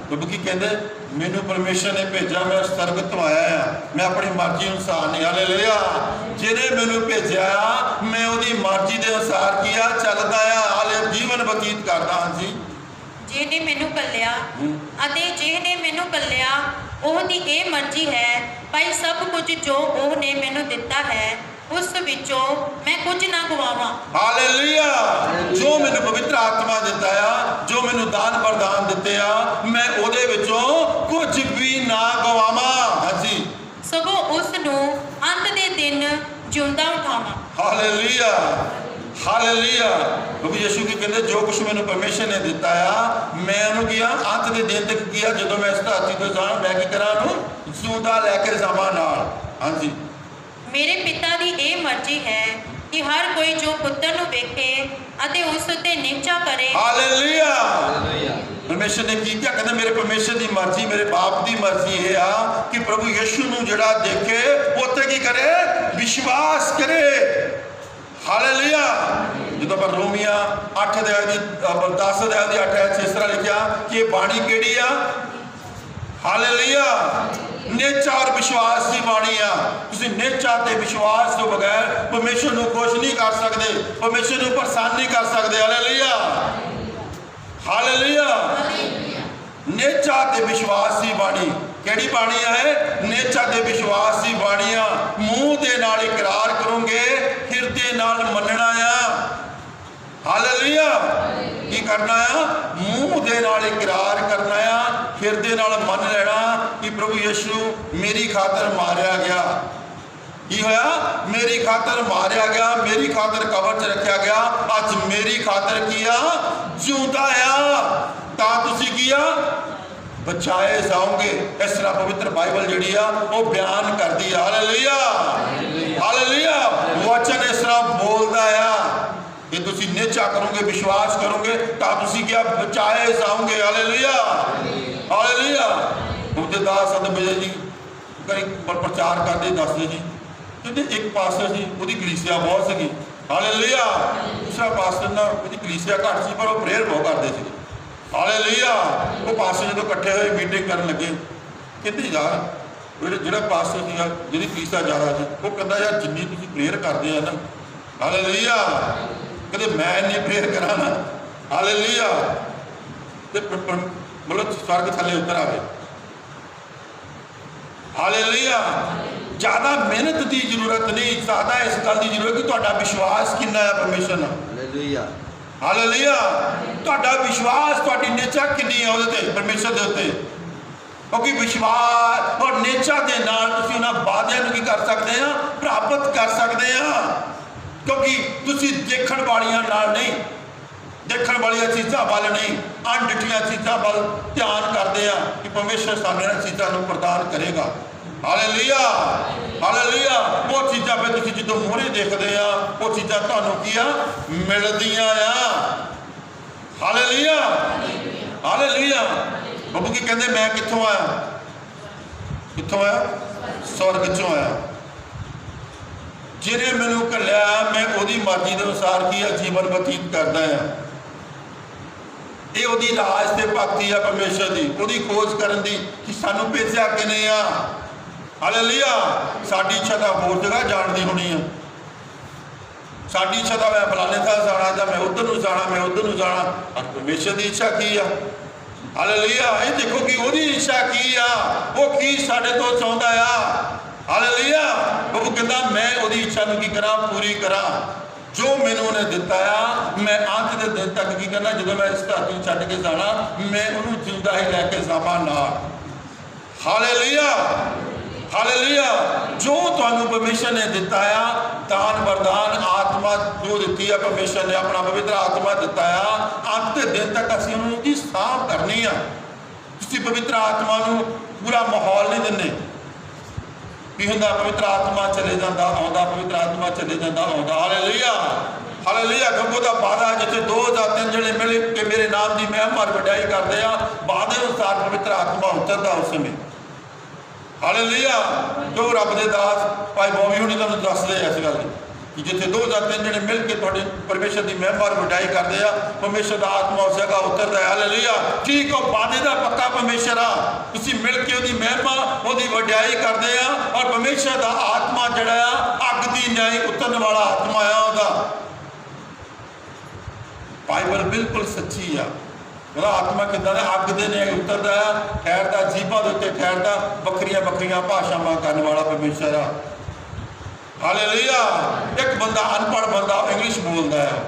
ਪ੍ਰਭੂ ਕੀ ਕਹਿੰਦੇ? ਮੈਨੂੰ ਪਰਮੇਸ਼ਰ ਨੇ ਭੇਜਿਆ, ਮੈਂ ਸਵਰਗ ਤੋਂ ਆਇਆ ਆ, ਮੈਂ ਆਪਣੀ ਮਰਜ਼ੀ ਅਨੁਸਾਰ ਨਹੀਂ। ਹਾਲੇਲੂਇਆ। ਜਿਹਨੇ ਮੈਨੂੰ ਭੇਜਿਆ ਆ, ਮੈਂ ਉਹਦੀ ਮਰਜ਼ੀ ਦੇ ਅਨੁਸਾਰ ਕੀਆ ਚੱਲਦਾ ਆ। ਹਾਲੇ ਜੀਵਨ ਬਤੀਤ ਕਰਦਾ ਹਾਂ ਜੀ। ਜਿਹਨੇ ਮੈਨੂੰ ਕੱਲਿਆ ਅਤੇ ਜਿਹਨੇ ਮੈਨੂੰ ਕੱਲਿਆ, ਉਹਦੀ ਇਹ ਮਰਜ਼ੀ ਹੈ ਭਾਈ ਸਭ ਕੁਝ ਜੋ ਉਹਨੇ ਮੈਨੂੰ ਦਿੱਤਾ ਹੈ, ਉਸ ਵਿੱਚੋਂ ਮੈਂ ਕੁਝ ਨਾ ਗਵਾਵਾਂ। ਹਾਲੇਲੂਇਆ। ਜੋ ਮੈਨੂੰ ਪਵਿੱਤਰ ਆਤਮਾ ਦਿੱਤਾ ਆ, ਜੋ ਮੈਨੂੰ ਦਾਨ ਵਰਦਾਨ ਦਿੱਤੇ ਆ, ਮੈਂ ਉਹਦੇ ਵਿੱਚੋਂ ਕੁਝ ਵੀ ਨਾ ਗਵਾਵਾਂ। ਹਾਂਜੀ, ਸਗੋਂ ਉਸ ਨੂੰ ਅੰਤ ਦੇ ਦਿਨ ਜਿਉਂਦਾ ਉਠਾਵਾਂ। ਹਾਲੇਲੂਇਆ। ਹਾਲੇਲੂਇਆ। ਪ੍ਰਭੂ ਯਿਸੂ ਕੀ ਕਹਿੰਦੇ? ਜੋ ਕੁਝ ਮੈਨੂੰ ਪਰਮੇਸ਼ਰ ਨੇ ਦਿੱਤਾ ਆ, ਮੈਂ ਉਹਨੂੰ ਕੀਆ ਅੰਤ ਦੇ ਦਿਨ ਤੱਕ ਕੀਆ। ਜਦੋਂ ਮੈਂ ਇਸ ਧਰਤੀ ਤੋਂ ਜਾਣ, ਮੈਂ ਕੀ ਕਰਾਂ? ਉਹਨੂੰ ਜਿਉਂਦਾ ਲੈ ਕੇ ਜਾਵਾਂ ਨਾਲ। ਹਾਂਜੀ, ਮੇਰੇ ਪਿਤਾ ਦੀ ਇਹ ਮਰਜ਼ੀ ਹੈ ਕਿ ਹਰ ਕੋਈ ਜੋ ਪੁੱਤਰ ਨੂੰ ਵੇਖੇ ਅਤੇ ਉਸ ਉੱਤੇ ਨਿਹਚਾ ਕਰੇ। ਹਾਲੇਲੂਇਆ। ਪਰਮੇਸ਼ਰ ਨੇ ਕੀ ਕਿਹਾ? ਕਹਿੰਦੇ ਮੇਰੇ ਪਰਮੇਸ਼ਰ ਦੀ ਮਰਜ਼ੀ, ਮੇਰੇ ਬਾਪ ਦੀ ਮਰਜ਼ੀ ਇਹ ਆ ਕਿ ਪ੍ਰਭੂ ਯਿਸੂ ਨੂੰ ਜਿਹੜਾ ਦੇਖੇ ਉੱਤੇ ਕੀ ਕਰੇ? ਵਿਸ਼ਵਾਸ ਕਰੇ। ਹਾਲੇਲੂਇਆ। ਜਦੋਂ ਆਪਾਂ ਰੋਮੀਆਂ 8 ਅਧਿਆਇ ਦੀ 10 ਅਧਿਆਇ ਦੀ 8 ਅਧਿਆਇ 'ਚ ਇਸ ਤਰ੍ਹਾਂ ਲਿਖਿਆ ਕਿ ਇਹ ਬਾਣੀ ਕਿਹੜੀ ਆ? ਹਾਲੇਲੂਇਆ। ਨਿਹਚਾ ਔਰ ਵਿਸ਼ਵਾਸ ਦੀ ਬਾਣੀ ਆ। ਤੁਸੀਂ ਨਿਹਚਾ ਤੇ ਵਿਸ਼ਵਾਸ ਤੋਂ ਬਗੈਰ ਪਰਮੇਸ਼ਰ ਨੂੰ ਖੁਸ਼ ਨਹੀਂ ਕਰ ਸਕਦੇ, ਪਰਮੇਸ਼ਰ ਨੂੰ ਪ੍ਰਸੰਨ ਨਹੀਂ ਕਰ ਸਕਦੇ। ਹਾਲੇਲੂਇਆ। ਹਾਲੇਲੂਇਆ। ਨਿਹਚਾ ਤੇ ਵਿਸ਼ਵਾਸ ਦੀ ਬਾਣੀ ਕਿਹੜੀ ਬਾਣੀ ਹੈ? ਨਿਹਚਾ ਤੇ ਵਿਸ਼ਵਾਸ ਦੀ ਬਾਣੀ ਆ। ਮੂੰਹ ਦੇ ਨਾਲ ਇਕਰਾਰ ਕਰੋਗੇ, ਹਿਰਦੇ ਨਾਲ ਮੰਨਣਾ ਆ। ਹਾਲੇਲੂਇਆ। ਕੀ ਕਰਨਾ ਆ? ਮੂੰਹ ਦੇ ਨਾਲ ਇਕਰਾਰ ਕਰਨਾ ਆ, ਹਿਰਦੇ ਨਾਲ ਮੰਨ ਲੈਣਾ ਕਿ ਪ੍ਰਭੂ ਯਿਸੂ ਮੇਰੀ ਖਾਤਰ ਮਾਰਿਆ ਗਿਆ। ਕੀ ਹੋਇਆ? ਮੇਰੀ ਖਾਤਰ ਮਾਰਿਆ ਗਿਆ, ਮੇਰੀ ਖਾਤਰ ਕਬਰ 'ਚ ਰੱਖਿਆ ਗਿਆ, ਅੱਜ ਮੇਰੀ ਖਾਤਰ ਕੀ ਆ? ਜਿਉਂਦਾ ਆ। ਤਾਂ ਤੁਸੀਂ ਕੀ ਆ? ਬਚਾਏ ਜਾਓਗੇ। ਇਸ ਤਰ੍ਹਾਂ ਪਵਿੱਤਰ ਬਾਈਬਲ ਜਿਹੜੀ ਆ ਉਹ ਬਿਆਨ ਕਰਦੀ ਆ। ਹਾਲੇਲੂਇਆ। ਹਾਲੇਲੂਇਆ। ਵਚਨ ਇਸ ਤਰ੍ਹਾਂ ਬੋਲਦਾ ਆ ਕਿ ਤੁਸੀਂ ਨਿਹਚਾ ਕਰੋਗੇ, ਵਿਸ਼ਵਾਸ ਕਰੋਗੇ ਤਾਂ ਤੁਸੀਂ ਕੀ? ਬਚਾਏ ਜਾਓਗੇ। ਹਾਲੇਲੂਇਆ। ਹਾਲੇਲੂਇਆ। ਉਹਦੇ ਦਾਸ ਅਦਬੇ ਜੀ ਕਈ ਪ੍ਰਚਾਰ ਕਰਦੇ ਦੱਸਦੇ ਜੀ, ਕਹਿੰਦੇ ਇੱਕ ਪਾਸਟਰ ਸੀ, ਉਹਦੀ ਕਲੀਸਿਆ ਬਹੁਤ ਸੀਗੀ। ਹਾਲੇਲੂਇਆ। ਦੂਸਰਾ ਪਾਸਟਰ ਨਾਲ ਉਹਦੀ ਕਲੀਸਿਆ ਘੱਟ ਸੀ, ਪਰ ਉਹ ਪ੍ਰੇਅਰ ਬਹੁਤ ਕਰਦੇ ਸੀ। ਹਾਲੇਲੂਇਆ। ਉਹ ਪਾਸਟਰ ਜਦੋਂ ਇਕੱਠੇ ਹੋਏ ਮੀਟਿੰਗ ਕਰਨ ਲੱਗੇ, ਕਹਿੰਦੇ ਯਾਰ ਜਿਹੜਾ ਪਾਸਟਰ ਸੀਗਾ, ਜਿਹਦੀ ਕਲੀਸਿਆ ਜ਼ਿਆਦਾ ਸੀ, ਉਹ ਕਹਿੰਦਾ ਯਾਰ ਜਿੰਨੀ ਤੁਸੀਂ ਪ੍ਰੇਅਰ ਕਰਦੇ ਆ ਨਾ, ਹਾਲੇਲੂਇਆ, ਕਹਿੰਦੇ ਮੈਂ ਇੰਨੀ ਪ੍ਰੇਅਰ ਕਰਾਂ ਨਾ, ਹਾਲੇਲੂਇਆ, ਤੇ ਮਤਲਬ ਸਵਰਗ ਥੱਲੇ ਉਤਰ ਆਵੇ। ਹਾਲੇਲੂਇਆ। ਜ਼ਿਆਦਾ ਮਿਹਨਤ ਦੀ ਜ਼ਰੂਰਤ ਨਹੀਂ, ਜ਼ਿਆਦਾ ਇਸ ਗੱਲ ਦੀ ਜ਼ਰੂਰਤ ਕਿ ਤੁਹਾਡਾ ਵਿਸ਼ਵਾਸ ਕਿੰਨਾ ਹੈ ਪਰਮੇਸ਼ਰ ਨਾਲ। ਹਾਲੇਲੂਇਆ। ਹਾਲੇਲੂਇਆ। ਤੁਹਾਡਾ ਵਿਸ਼ਵਾਸ, ਤੁਹਾਡੀ ਨਿਹਚਾ ਕਿੰਨੀ ਹੈ ਉਹਦੇ ਤੇ, ਪਰਮੇਸ਼ਰ ਦੇ ਉੱਤੇ। ਕਿਉਂਕਿ ਵਿਸ਼ਵਾਸ ਔਰ ਨਿਹਚਾ ਦੇ ਨਾਲ ਤੁਸੀਂ ਉਹਨਾਂ ਵਾਅਦਿਆਂ ਨੂੰ ਕੀ ਕਰ ਸਕਦੇ ਆ? ਪ੍ਰਾਪਤ ਕਰ ਸਕਦੇ ਆ। ਕਿਉਂਕਿ ਤੁਸੀਂ ਦੇਖਣ ਵਾਲੀਆਂ ਨਾਲ ਨਹੀਂ, ਦੇਖਣ ਵਾਲੀਆਂ ਚੀਜ਼ਾਂ ਵੱਲ ਨਹੀਂ, ਅਣਡਿੱਠੀਆਂ ਚੀਜ਼ਾਂ ਵੱਲ ਧਿਆਨ ਕਰਦੇ ਆ ਕਿ ਪਰਮੇਸ਼ਰ ਸਾਨੂੰ ਇਹਨਾਂ ਚੀਜ਼ਾਂ ਨੂੰ ਪ੍ਰਦਾਨ ਕਰੇਗਾ। Hallelujah hallelujah. ਉਹ ਚੀਜ਼ਾਂ ਫਿਰ ਤੁਸੀਂ ਜਦੋਂ ਮੂਹਰੇ ਦੇਖਦੇ ਆ ਉਹ ਚੀਜ਼ਾਂ ਤੁਹਾਨੂੰ ਕੀ ਆ ਮਿਲਦੀਆਂ ਆ। Hallelujah hallelujah. ਬੱਬੂ ਕੀ ਕਹਿੰਦੇ ਮੈਂ ਕਿੱਥੋਂ ਆਇਆ? ਕਿੱਥੋਂ ਆਇਆ? ਸਵਰਗ ਚੋਂ ਆਇਆ। ਜਿਹਨੇ ਮੈਨੂੰ ਘੱਲਿਆ ਮੈਂ ਉਹਦੀ ਮਰਜ਼ੀ ਦੇ ਅਨੁਸਾਰ ਕੀ ਆ ਜੀਵਨ ਬਤੀਤ ਕਰਦਾ ਆ। ਇਹ ਉਹਦੀ ਰਾਜ ਤੇ ਭਗਤੀ ਆ ਪਰਮੇਸ਼ਰ ਦੀ, ਉਹਦੀ ਖੋਜ ਕਰਨ ਦੀ ਕਿ ਸਾਨੂੰ ਭੇਜਿਆ ਕਿਨੇ ਆ। ਹਾਲੇਲੂਇਆ। ਸਾਡੀ ਇੱਛਾ ਤਾਂ ਹੋਰ ਜਗ੍ਹਾ ਜਾਣ ਦੀ ਹੋਣੀ ਆ। ਸਾਡੀ ਇੱਛਾ ਤਾਂ ਮੈਂ ਫਲਾਣੇ ਥਾਂ ਜਾਣਾ ਜਾਂ ਮੈਂ ਉੱਧਰ ਨੂੰ ਜਾਣਾ, ਮੈਂ ਉੱਧਰ ਨੂੰ ਜਾਣਾ। ਪਰ ਪਰਮੇਸ਼ਰ ਦੀ ਇੱਛਾ ਕੀ ਆ? ਹਾਲੇਲੂਇਆ। ਇਹ ਦੇਖੋ ਕਿ ਉਹਦੀ ਇੱਛਾ ਕੀ ਆ, ਉਹ ਕੀ ਸਾਡੇ ਤੋਂ ਚਾਹੁੰਦਾ ਆ। ਹਾਲੇਲੂਇਆ। ਉਹ ਕਹਿੰਦਾ ਮੈਂ ਉਹਦੀ ਇੱਛਾ ਨੂੰ ਕੀ ਕਰਾਂ? ਪੂਰੀ ਕਰਾਂ। ਜੋ ਮੈਨੂੰ ਉਹਨੇ ਦਿੱਤਾ ਆ ਮੈਂ ਅੰਤ ਦੇ ਦਿਨ ਤੱਕ ਕੀ ਕਰਨਾ, ਜਦੋਂ ਮੈਂ ਇਸ ਧਰਤੀ ਨੂੰ ਛੱਡ ਕੇ ਜਾਣਾ ਮੈਂ ਉਹਨੂੰ ਜਿਉਂਦਾ ਹੀ ਲੈ ਕੇ ਜਾਵਾਂ ਨਾਲ। Hallelujah hallelujah. ਜੋ ਤੁਹਾਨੂੰ ਪਰਮੇਸ਼ਰ ਨੇ ਦਿੱਤਾ ਆ ਦਾਨ ਵਰਦਾਨ ਆਤਮਾ ਜੋ ਦਿੱਤੀ ਆ ਪਰਮੇਸ਼ਰ ਨੇ, ਆਪਣਾ ਪਵਿੱਤਰ ਆਤਮਾ ਦਿੱਤਾ ਆ, ਅੰਤ ਦੇ ਦਿਨ ਤੱਕ ਅਸੀਂ ਉਹਨੂੰ ਦੀ ਸਾਂਭ ਕਰਨੀ ਆ। ਤੁਸੀਂ ਪਵਿੱਤਰ ਆਤਮਾ ਨੂੰ ਪੂਰਾ ਮਾਹੌਲ ਨਹੀਂ ਦਿੰਦੇ। ਕੀ ਹੁੰਦਾ? ਪਵਿੱਤਰ ਆਤਮਾ ਚਲੇ ਜਾਂਦਾ ਆਉਂਦਾ, ਪਵਿੱਤਰ ਆਤਮਾ ਚਲੇ ਜਾਂਦਾ ਆਉਂਦਾ। Hallelujah hallelujah. ਗੱਗੋ ਦਾ ਵਾਅਦਾ ਜਿੱਥੇ 2 ਜਾਂ 3 ਜਣੇ ਮਿਲ ਕੇ ਮੇਰੇ ਨਾਮ ਦੀ ਮਹਿਮਾ ਵਡਿਆਈ ਕਰਦੇ ਆ, ਵਾਅਦੇ ਅਨੁਸਾਰ ਪਵਿੱਤਰ ਆਤਮਾ ਉਤਰਦਾ ਉਸ ਸਮੇਂ। ਹਾਲੇਲੂਇਆ। ਜੋ ਰੱਬ ਦੇ ਦਾਸ ਭਾਈ ਬੋਵੀ ਹੁਣੀ ਤੁਹਾਨੂੰ ਦੱਸਦੇ ਆ ਇਸ ਗੱਲ ਕਿ ਜਿੱਥੇ 2 ਜਾਂ 3 ਜਣੇ ਮਿਲ ਕੇ ਤੁਹਾਡੇ ਪਰਮੇਸ਼ਰ ਦੀ ਮਹਿਮਾ ਵਡਿਆਈ ਕਰਦੇ ਆ, ਪਰਮੇਸ਼ਰ ਦਾ ਆਤਮਾ ਉਸ ਜਗ੍ਹਾ ਉਤਰਦਾ ਹੈ। ਹਾਲੇਲੂਇਆ। ਠੀਕ ਉਹ ਵਾਅਦੇ ਦਾ ਪੱਕਾ ਪਰਮੇਸ਼ਰ ਆ। ਤੁਸੀਂ ਮਿਲ ਕੇ ਉਹਦੀ ਮਹਿਮਾ ਉਹਦੀ ਵਡਿਆਈ ਕਰਦੇ ਆ ਔਰ ਪਰਮੇਸ਼ਰ ਦਾ ਆਤਮਾ ਜਿਹੜਾ ਆ ਅੱਗ ਦੀ ਨਿਆਈ ਉਤਰਨ ਵਾਲਾ ਆਤਮਾ ਆ ਉਹਦਾ। ਬਾਈਬਲ ਬਿਲਕੁਲ ਸੱਚੀ ਆ। ਉਹਦਾ ਆਤਮਾ ਕਿੱਦਾਂ ਦਾ? ਅੱਗ ਦੇ ਨੇ ਉਤਰਦਾ ਆ, ਠਹਿਰਦਾ ਜੀਭਾਂ ਦੇ ਉੱਤੇ, ਠਹਿਰਦਾ ਵੱਖਰੀਆਂ ਵੱਖਰੀਆਂ ਭਾਸ਼ਾਵਾਂ ਕਰਨ ਵਾਲਾ ਪਰਮੇਸ਼ਰ ਆ। ਹਾਲੇਲੂਇਆ। ਇੱਕ ਬੰਦਾ ਅਨਪੜ੍ਹ ਬੰਦਾ ਇੰਗਲਿਸ਼ ਬੋਲਦਾ ਹੈ,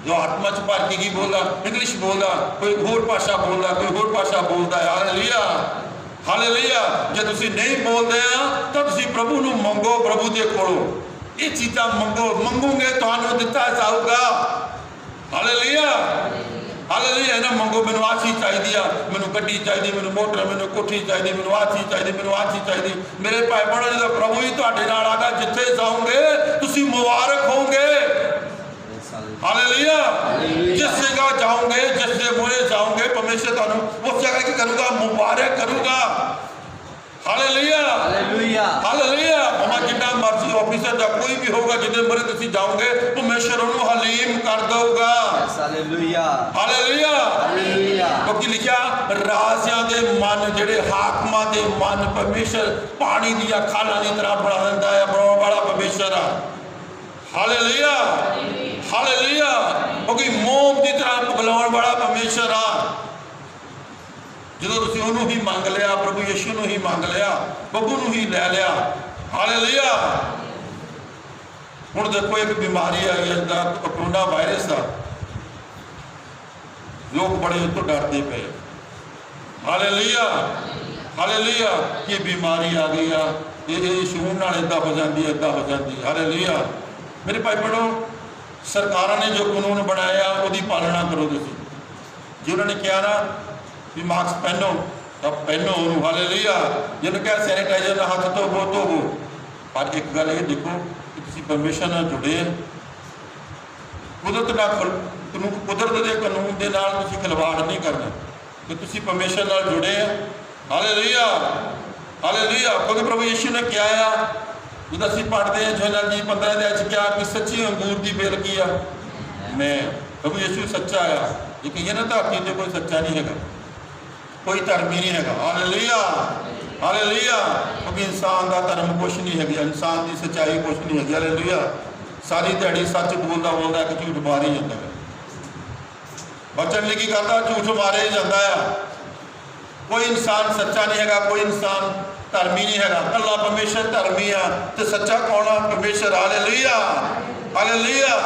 ਜੋ ਆਤਮਾ ਚ ਭਰ ਕੇ ਕੀ ਬੋਲਦਾ? ਇੰਗਲਿਸ਼ ਬੋਲਦਾ, ਕੋਈ ਹੋਰ ਭਾਸ਼ਾ ਬੋਲਦਾ, ਕੋਈ ਹੋਰ ਭਾਸ਼ਾ ਬੋਲਦਾ ਹੈ। Hallelujah hallelujah. ਜੇ ਤੁਸੀਂ ਨਹੀਂ ਬੋਲਦੇ ਆ ਤਾਂ ਤੁਸੀਂ ਪ੍ਰਭੂ ਨੂੰ ਮੰਗੋ, ਪ੍ਰਭੂ ਦੇ ਕੋਲੋਂ ਇਹ ਚੀਜ਼ਾਂ ਮੰਗੋ, ਮੰਗੋਗੇ ਤੁਹਾਨੂੰ ਦਿੱਤਾ ਜਾਊਗਾ। Hallelujah hallelujah. ਇਹਨਾਂ ਮੰਗੋ ਮੈਨੂੰ ਆਹ ਚੀਜ਼ ਚਾਹੀਦੀ ਆ, ਮੈਨੂੰ ਗੱਡੀ ਚਾਹੀਦੀ, ਮੈਨੂੰ ਮੋਟਰ, ਮੈਨੂੰ ਕੋਠੀ ਚਾਹੀਦੀ, ਮੈਨੂੰ ਆਹ ਚੀਜ਼ ਚਾਹੀਦੀ, ਮੈਨੂੰ ਆਹ ਚੀਜ਼ ਚਾਹੀਦੀ। ਮੇਰੇ ਭਾਈ ਭੈਣੋ ਜਦੋਂ ਪ੍ਰਭੂ ਹੀ ਤੁਹਾਡੇ ਨਾਲ ਆਗਾ, ਜਿੱਥੇ ਜਾਓਗੇ ਤੁਸੀਂ ਮੁਬਾਰਕ ਹੋਵੋਗੇ। ਹਾਲੇਲੂਇਆ। ਜਿਸ ਜਗ੍ਹਾ ਜਾਓਗੇ, ਜਿਸ ਦੇ ਮੂਹਰੇ ਜਾਓਗੇ ਪਰਮੇਸ਼ਰ ਤੁਹਾਨੂੰ ਉਸ ਜਗ੍ਹਾ ਕੀ ਕਰੂਗਾ? ਮੁਬਾਰਕ ਕਰੂਗਾ। Hallelujah hallelujah hallelujah. ਭਾਵੇਂ ਜਿੰਨਾ ਮਰਜ਼ੀ ਆਫੀਸਰ ਜਾਂ ਕੋਈ ਵੀ ਹੋਊਗਾ ਜਿਹਦੇ ਮੂਹਰੇ ਤੁਸੀਂ ਜਾਓਗੇ ਪਰਮੇਸ਼ਰ ਉਹਨੂੰ ਹਲੀਮ ਕਰ ਦਊਗਾ। Hallelujah hallelujah hallelujah. ਕਿਉਂਕਿ ਲਿਖਿਆ ਰਾਜਿਆਂ ਦੇ ਮਨ, ਜਿਹੜੇ ਹਾਕਮਾਂ ਦੇ ਮਨ ਪਰਮੇਸ਼ਰ ਪਾਣੀ ਦੀਆਂ ਖਾਲਾਂ ਦੀ ਤਰ੍ਹਾਂ ਬਣਾ ਦਿੰਦਾ ਹੈ। ਬਣਾਉਣ ਵਾਲਾ ਪਰਮੇਸ਼ਰ ਆ। Hallelujah hallelujah. ਕਿਉਂਕਿ ਮੋਮ ਦੀ ਤਰ੍ਹਾਂ ਪਿਘਲਾਉਣ ਵਾਲਾ ਪਰਮੇਸ਼ਰ ਆ। ਜਦੋਂ ਤੁਸੀਂ ਉਹਨੂੰ ਹੀ ਮੰਗ ਲਿਆ, ਪ੍ਰਭੂ ਯਿਸੂ ਨੂੰ ਹੀ ਮੰਗ ਲਿਆ, ਬੱਬੂ ਨੂੰ ਹੀ ਲੈ ਲਿਆ। ਹਾਲੇਲੂਇਆ। ਹੁਣ ਦੇਖੋ ਇੱਕ ਬਿਮਾਰੀ ਆਈ ਹੈ ਜਿੱਦਾਂ ਕਰੋਨਾ ਵਾਇਰਸ ਆ, ਲੋਕ ਬੜੇ ਉਹ ਤੋਂ ਡਰਦੇ ਪਏ। Hallelujah hallelujah. ਕਿ ਬਿਮਾਰੀ ਆ ਗਈ ਆ, ਇਹ ਛੂਹਣ ਨਾਲ ਇੱਦਾਂ ਹੋ ਜਾਂਦੀ, ਇੱਦਾਂ ਹੋ ਜਾਂਦੀ। ਹਾਲੇਲੂਇਆ। ਮੇਰੇ ਭਾਈ ਭੈਣੋ, ਸਰਕਾਰਾਂ ਨੇ ਜੋ ਕਾਨੂੰਨ ਬਣਾਇਆ ਉਹਦੀ ਪਾਲਣਾ ਕਰੋ ਤੁਸੀਂ। ਜੇ ਉਹਨਾਂ ਨੇ ਕਿਹਾ ਨਾ ਵੀ ਮਾਸਕ ਪਹਿਨੋ ਤਾਂ ਪਹਿਨੋ ਉਹਨੂੰ। ਹਾਲੇਲੂਇਆ। ਜਿਹਨੂੰ ਕਿਹਾ ਸੈਨੀਟਾਈਜ਼ਰ ਨਾਲ ਹੱਥ ਧੋਵੋ। ਪਰ ਇੱਕ ਗੱਲ ਇਹ ਦੇਖੋ ਕਿ ਤੁਸੀਂ ਪਰਮੇਸ਼ਰ ਨਾਲ ਜੁੜੇ ਆ। ਕੁਦਰਤ ਦੇ ਕਾਨੂੰਨ ਦੇ ਨਾਲ ਤੁਸੀਂ ਖਿਲਵਾੜ ਨਹੀਂ ਕਰਨਾ ਕਿ ਤੁਸੀਂ ਪਰਮੇਸ਼ਰ ਨਾਲ ਜੁੜੇ ਆ। Hallelujah hallelujah. ਕਿਉਂਕਿ ਪ੍ਰਭੂ ਯਿਸੂ ਨੇ ਕਿਹਾ ਆ, ਜਦੋਂ ਅਸੀਂ ਪੜ੍ਹਦੇ ਹਾਂ ਯੋਹਨਾ ਜੀ 15 ਦੇ ਵਿੱਚ ਕਿਹਾ ਕਿ ਸੱਚੀ ਅੰਗੂਰ ਦੀ ਬੇਲ ਕੀ ਆ? ਮੈਂ। ਪ੍ਰਭੂ ਯਿਸੂ ਸੱਚਾ ਆ। ਇਹ ਕਹੀਏ ਨਾ ਧਰਤੀ ਤੇ ਕੋਈ ਸੱਚਾ ਨਹੀਂ ਹੈਗਾ, ਕੋਈ ਧਰਮੀ ਨਹੀਂ ਹੈਗਾ। Hallelujah hallelujah. ਕਿਉਂਕਿ ਇਨਸਾਨ ਦਾ ਧਰਮ ਕੁਛ ਨਹੀਂ ਹੈਗਾ, ਇਨਸਾਨ ਦੀ ਸੱਚਾਈ ਕੁਛ ਨਹੀਂ ਹੈਗੀ। ਹਾਲੇਲੂਇਆ। ਸਾਰੀ ਦਿਹਾੜੀ ਸੱਚ ਬੋਲਦਾ ਇੱਕ ਝੂਠ ਮਾਰ ਹੀ ਜਾਂਦਾ ਹੈ। ਬਚਨ ਲਈ ਕੀ ਕਰਦਾ? ਝੂਠ ਮਾਰੇ ਹੀ ਜਾਂਦਾ ਆ। ਕੋਈ ਇਨਸਾਨ ਸੱਚਾ ਨਹੀਂ ਹੈਗਾ, ਕੋਈ ਇਨਸਾਨ ਧਰਮੀ ਨਹੀਂ ਹੈਗਾ। ਅੱਲਾ ਪਰਮੇਸ਼ਰ ਧਰਮੀ ਆ ਤੇ ਸੱਚਾ ਕੌਣ ਆ? ਪਰਮੇਸ਼ਰ। Hallelujah hallelujah.